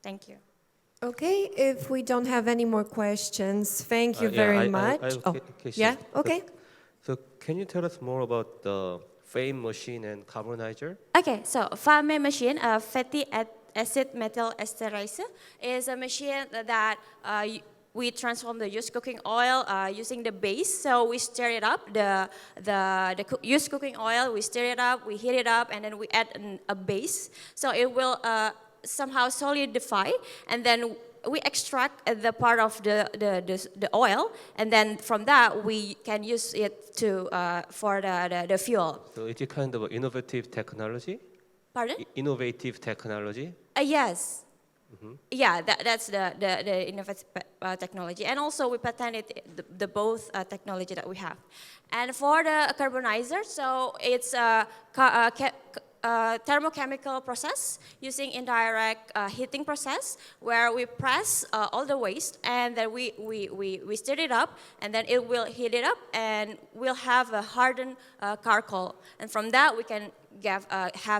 Thank you. Okay, if we don't have any more questions, thank you very much. I have Oh, question. yeah, okay. So can you tell us more about the FAME machine and carbonizer? Okay, so FAME machine, fatty acid metal esterizer, is a machine that we transform the used cooking oil using the base. So we stir it up, the used cooking oil, we stir it up, we heat it up, and then we add a base. So it will somehow solidify, and then we extract the part of the oil, and then from that we can use it to for the fuel. So it's a kind of innovative technology? Pardon? Innovative technology? Yes. Yeah, that's the innovative technology, and also we patented the both technology that we have. And for the carbonizer, so it's a thermochemical process using indirect heating process where we press all the waste, and then we stir it up, and then it will heat it up, and we'll have a hardened charcoal, and from that we can have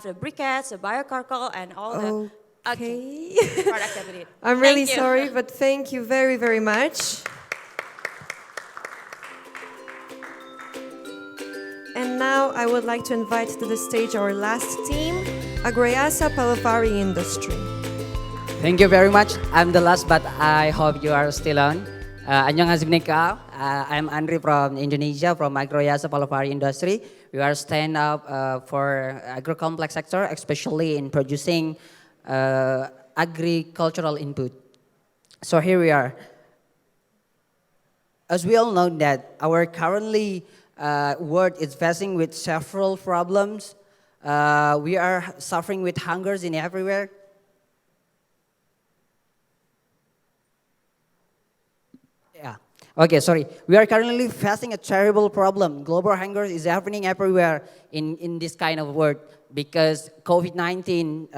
the briquettes, the biocarcoal, and all the productivity. I'm really Thank you. sorry, but thank you very, very much. And now I would like to invite to the stage our last team, Agroyasa Palafari Industry. Thank you very much. I'm the last, but I hope you are still on. Annyeonghaseyo. I'm Andry from Indonesia, from Agroyasa Palafari Industry. We are stand up for agro-complex sector, especially in producing agricultural input. So here we are. As we all know that our currently world is facing with several problems. We are suffering with hungers in everywhere. Yeah. Okay, sorry. We are currently facing a terrible problem. Global hunger is happening everywhere in this kind of world because COVID-19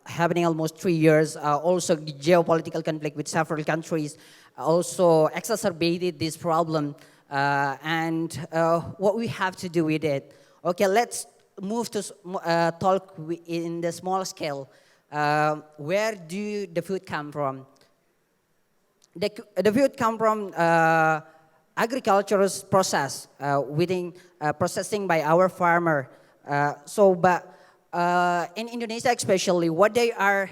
happening almost 3 years. Also, the geopolitical conflict with several countries also exacerbated this problem. And what we have to do with it. Okay, let's move to talk in the small scale. Where do the food come from? The food come from agricultural process within processing by our farmer. But in Indonesia especially, what they are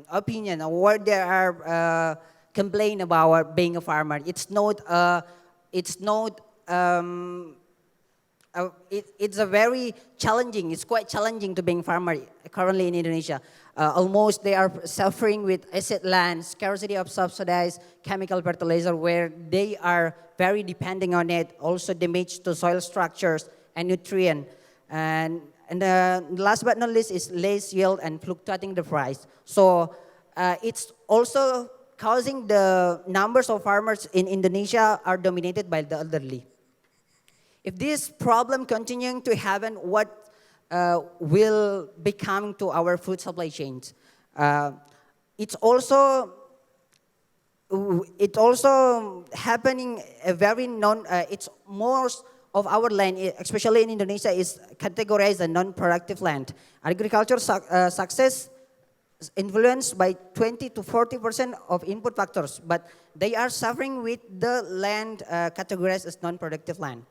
opinion or what they are complain about being a farmer, it's a very challenging. It's quite challenging to being farmer currently in Indonesia. Almost they are suffering with acid land, scarcity of subsidized chemical fertilizer, where they are very depending on it. Also damage to soil structures and nutrient. And last but not least is less yield and fluctuating the price. So it's also causing the numbers of farmers in Indonesia are dominated by the elderly. If this problem continuing to happen, what will be coming to our food supply chains? It's also happening a very it's most of our land, especially in Indonesia, is categorized as non-productive land. Agriculture success influenced by 20 to 40% of input factors, but they are suffering with the land categorized as non-productive land.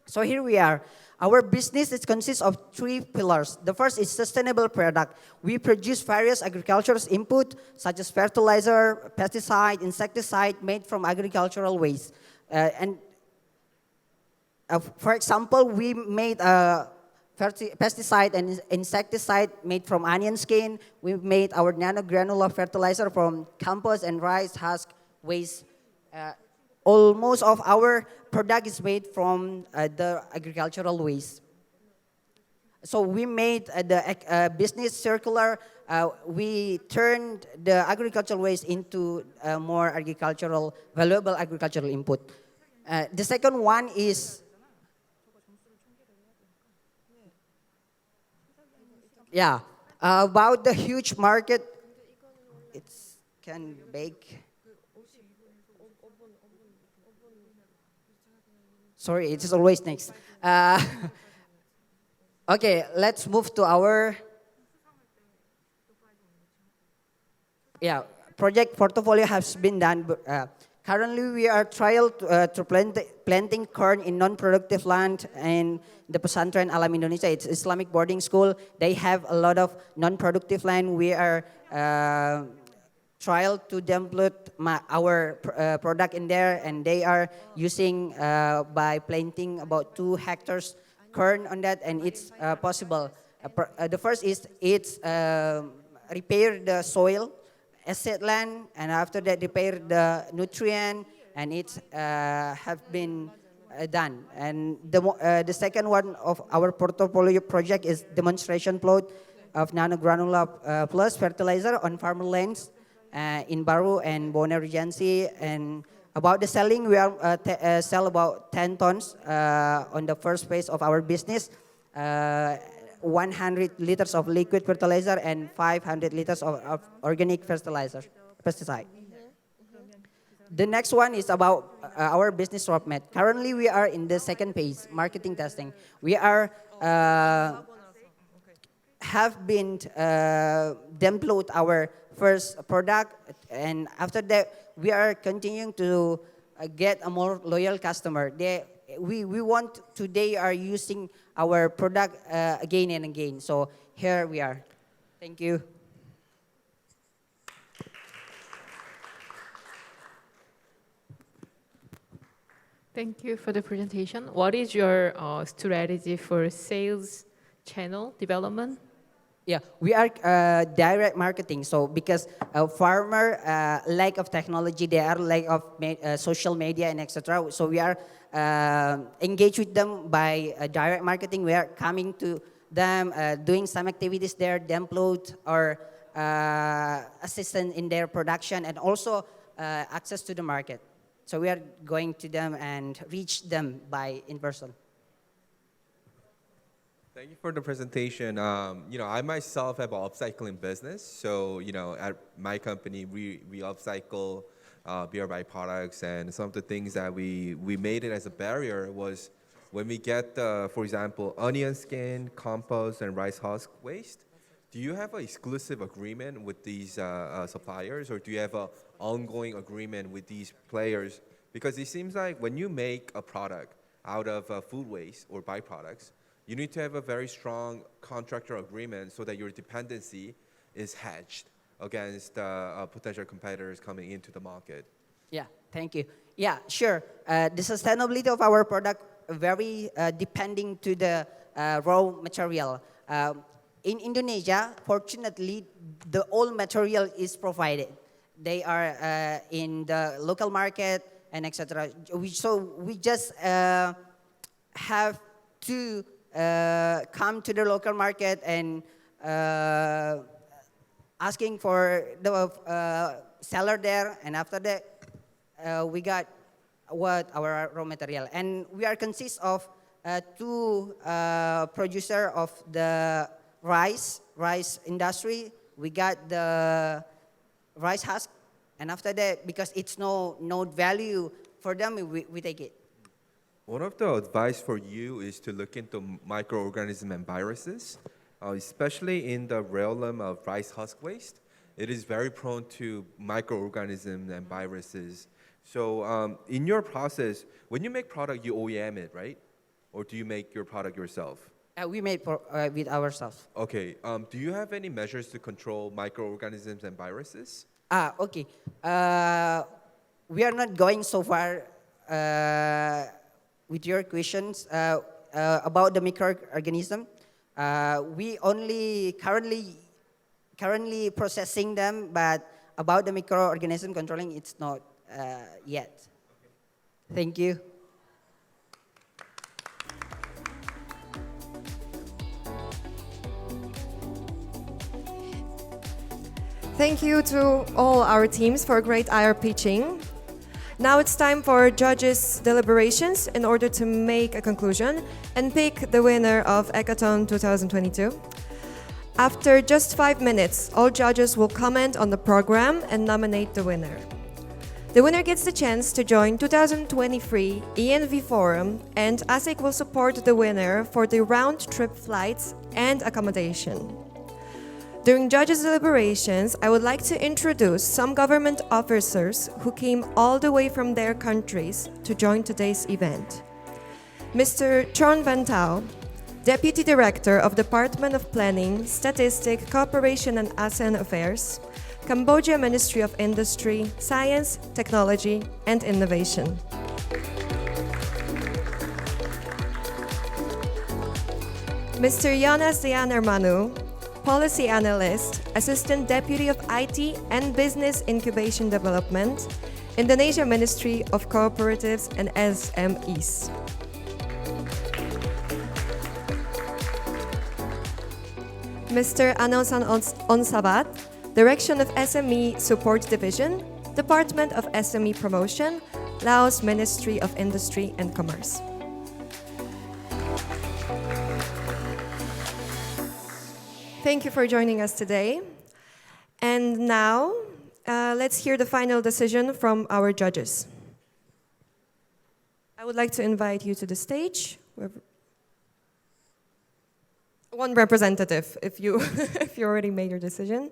So here we are. Our business consists of 3 pillars. The first is sustainable product. We produce various agricultural input such as fertilizer, pesticide, insecticide made from agricultural waste. For example, we made pesticide and insecticide made from onion skin. We made our nanogranular fertilizer from compost and rice husk waste. Almost of our product is made from the agricultural waste. So we made the business circular. We turned the agricultural waste into more valuable agricultural input. The second one is about the huge market. It can bake. Sorry, it is always next. Okay, let's move to our. yeah, project portfolio has been done. But, currently, we are to planting corn in non-productive land in the Pesantren Alam Indonesia. It's Islamic boarding school. They have a lot of non-productive land. We are trial to download our product in there, and they are using by planting about 2 hectares corn on that, and it's possible. The first is it's repair the soil, acid land, and after that repair the nutrient, and it's have been done. And the second one of our portfolio project is demonstration plot of nanogranular plus fertilizer on farmer lands in Baru and Bonaire Regency. And about the selling, we are sell about 10 tons on the first phase of our business. 100 liters of liquid fertilizer and 500 liters of organic fertilizer, pesticide. The next one is about our business roadmap. Currently, we are in the second phase, marketing testing. We are have been download our first product, and after that, we are continuing to get a more loyal customer. We want today are using our product again and again. So here we are. Thank you. Thank you for the presentation. What is your strategy for sales channel development? Yeah, we are direct marketing. So because farmer lack of technology, they are lack of social media and etc. So we are engage with them by direct marketing. We are coming to them, doing some activities there, download or assistance in their production, and also access to the market. So we are going to them and reach them by in person. Thank you for the presentation. I myself have an upcycling business. So, at my company, we upcycle beer byproducts, and some of the things that we made it as a barrier was when we get, for example, onion skin, compost, and rice husk waste. Do you have an exclusive agreement with these suppliers, or do you have an ongoing agreement with these players? Because it seems like when you make a product out of food waste or byproducts, you need to have a very strong contractor agreement so that your dependency is hedged against potential competitors coming into the market. Yeah, thank you. Yeah, sure. The sustainability of our product very depending to the raw material. In Indonesia, fortunately, the all material is provided. They are in the local market and etc. So we just have to come to the local market and asking for the seller there, and after that we got our raw material, and we are consist of 2 producer of the rice industry. We got the rice husk, and after that, because it's no value for them, we take it. One of the advice for you is to look into microorganisms and viruses, especially in the realm of rice husk waste. It is very prone to microorganisms and viruses. So in your process, when you make product, you OEM it, right? Or do you make your product yourself? We made with ourselves. Okay. Do you have any measures to control microorganisms and viruses? Okay. We are not going so far with your questions about the microorganism. We only currently processing them, but about the microorganism controlling, it's not yet. Thank you. Thank you to all our teams for great IR pitching. Now it's time for judges' deliberations in order to make a conclusion and pick the winner of Hackathon 2022. After just 5 minutes, all judges will comment on the program and nominate the winner. The winner gets the chance to join 2023 ENV Forum, and ASEIC will support the winner for the round-trip flights and accommodation. During judges' deliberations, I would like to introduce some government officers who came all the way from their countries to join today's event. Mr. Tran Van Tao, Deputy Director of Department of Planning, Statistic, Cooperation and ASEAN Affairs, Cambodia Ministry of Industry, Science, Technology and Innovation. Mr. Jonas Dianermanu, Policy Analyst, Assistant Deputy of IT and Business Incubation Development, Indonesia Ministry of Cooperatives and SMEs. Mr. Anosan Onsabat, Direction of SME Support Division, Department of SME Promotion, Laos Ministry of Industry and Commerce. Thank you for joining us today. And now, let's hear the final decision from our judges. I would like to invite you to the stage. One representative, if you if you already made your decision.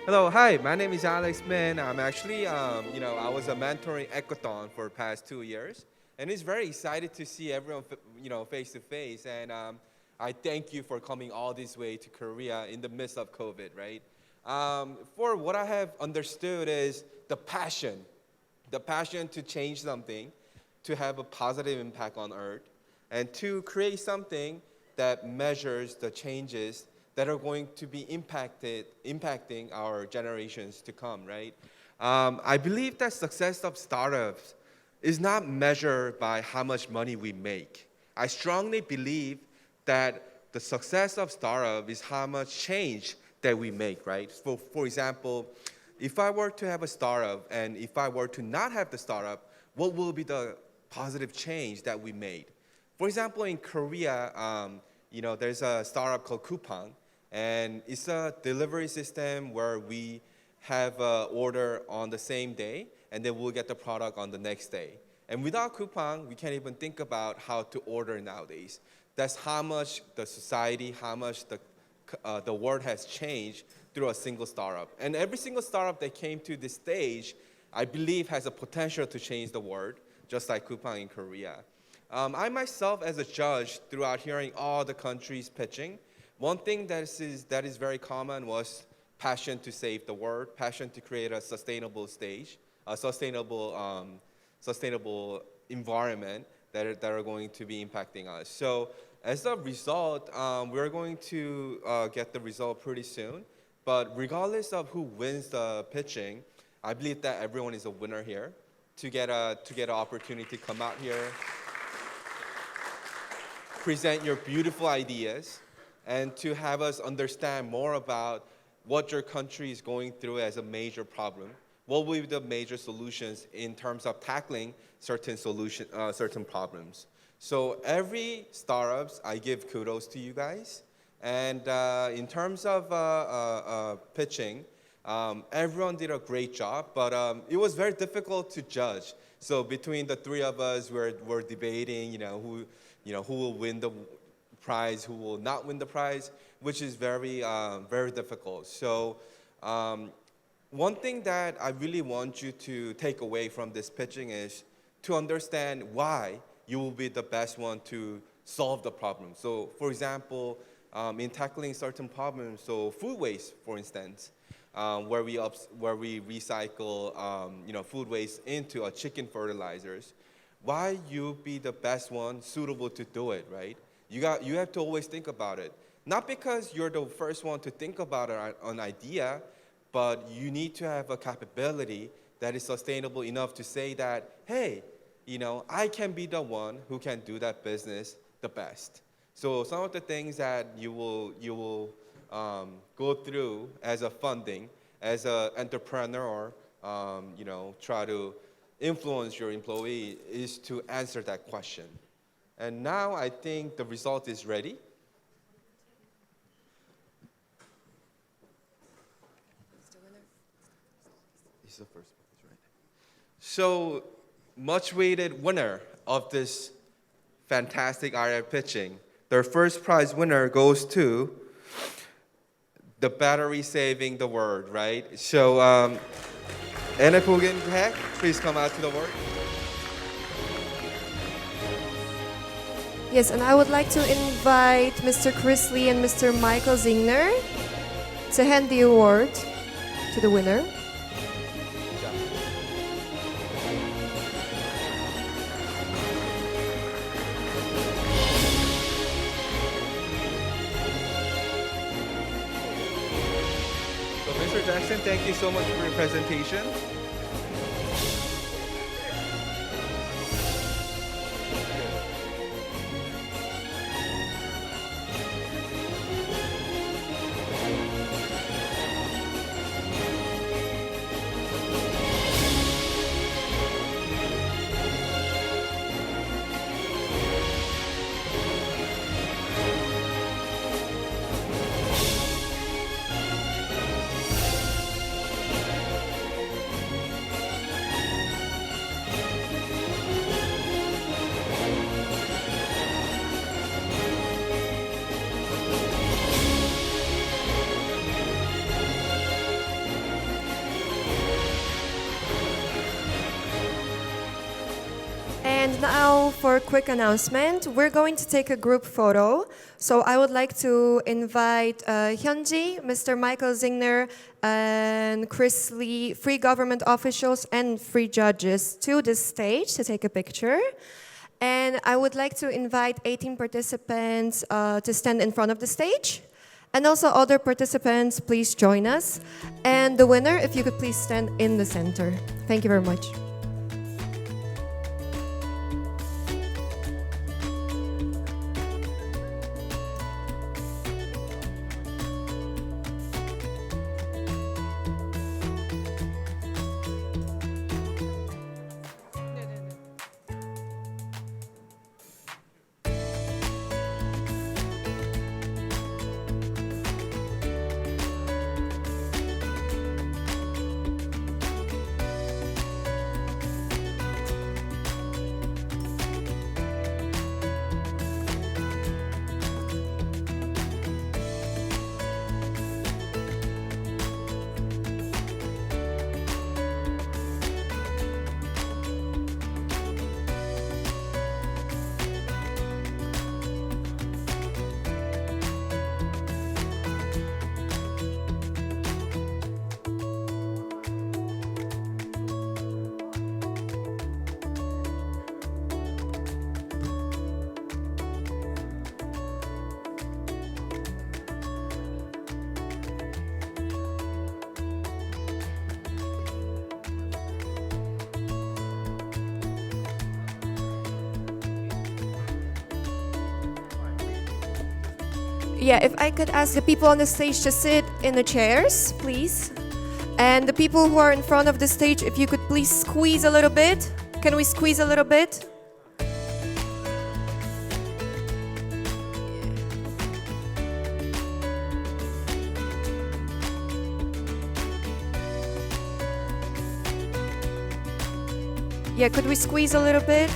Hello, hi, my name is Laksmy. I'm actually, I was a mentoring Ecoton for the past 2 years. And it's very excited to see everyone, face to face. And I thank you for coming all this way to Korea in the midst of COVID, right? For what I have understood is the passion to change something, to have a positive impact on Earth, and to create something that measures the changes that are going to be impacting our generations to come, right? I believe that success of startups is not measured by how much money we make. I strongly believe that the success of startup is how much change that we make, right? For example, if I were to have a startup and if I were to not have the startup, what will be the positive change that we made? For example, in Korea, there's a startup called Coupang, and it's a delivery system where we have an order on the same day, and then we'll get the product on the next day. And without Coupang, we can't even think about how to order nowadays. That's how much the society, how much the world has changed through a single startup. And every single startup that came to this stage, I believe has a potential to change the world, just like Coupang in Korea. I myself, as a judge, throughout hearing all the countries pitching, one thing that is very common was passion to save the world, passion to create a sustainable stage, a sustainable environment that are going to be impacting us. So as a result, we're going to get the result pretty soon. But regardless of who wins the pitching, I believe that everyone is a winner here to get an opportunity to come out here, present your beautiful ideas, and to have us understand more about what your country is going through as a major problem. What will be the major solutions in terms of tackling certain problems? So every startups, I give kudos to you guys. And in terms of pitching, everyone did a great job, but it was very difficult to judge. So between the three of us, we're debating, who will win the prize, who will not win the prize, which is very difficult. So one thing that I really want you to take away from this pitching is to understand why you will be the best one to solve the problem. So for example, in tackling certain problems, so food waste, for instance, where we recycle food waste into chicken fertilizers, why you be the best one suitable to do it, right? You have to always think about it. Not because you're the first one to think about an idea, but you need to have a capability that is sustainable enough to say that, hey, I can be the one who can do that business the best. So some of the things that you will go through as a funding, as an entrepreneur, try to influence your employee is to answer that question. And now I think the result is ready. He's the first one, right? So, much awaited winner of this fantastic area pitching. Their first prize winner goes to the battery saving the world, right? So, Energreen, please come out to the work. Yes, and I would like to invite Mr. Chris Lee and Mr. Michael Zingner to hand the award to the winner. So, Mr. Jackson, thank you so much for your presentation. And now for a quick announcement, we're going to take a group photo. So I would like to invite Hyunji, Mr. Michael Zingner, and Chris Lee, free government officials and free judges to the stage to take a picture. And I would like to invite 18 participants to stand in front of the stage. And also other participants, please join us. And the winner, if you could please stand in the center. Thank you very much. Yeah, if I could ask the people on the stage to sit in the chairs, please. And the people who are in front of the stage, if you could please squeeze a little bit. Can we squeeze a little bit? Yeah, could we squeeze a little bit?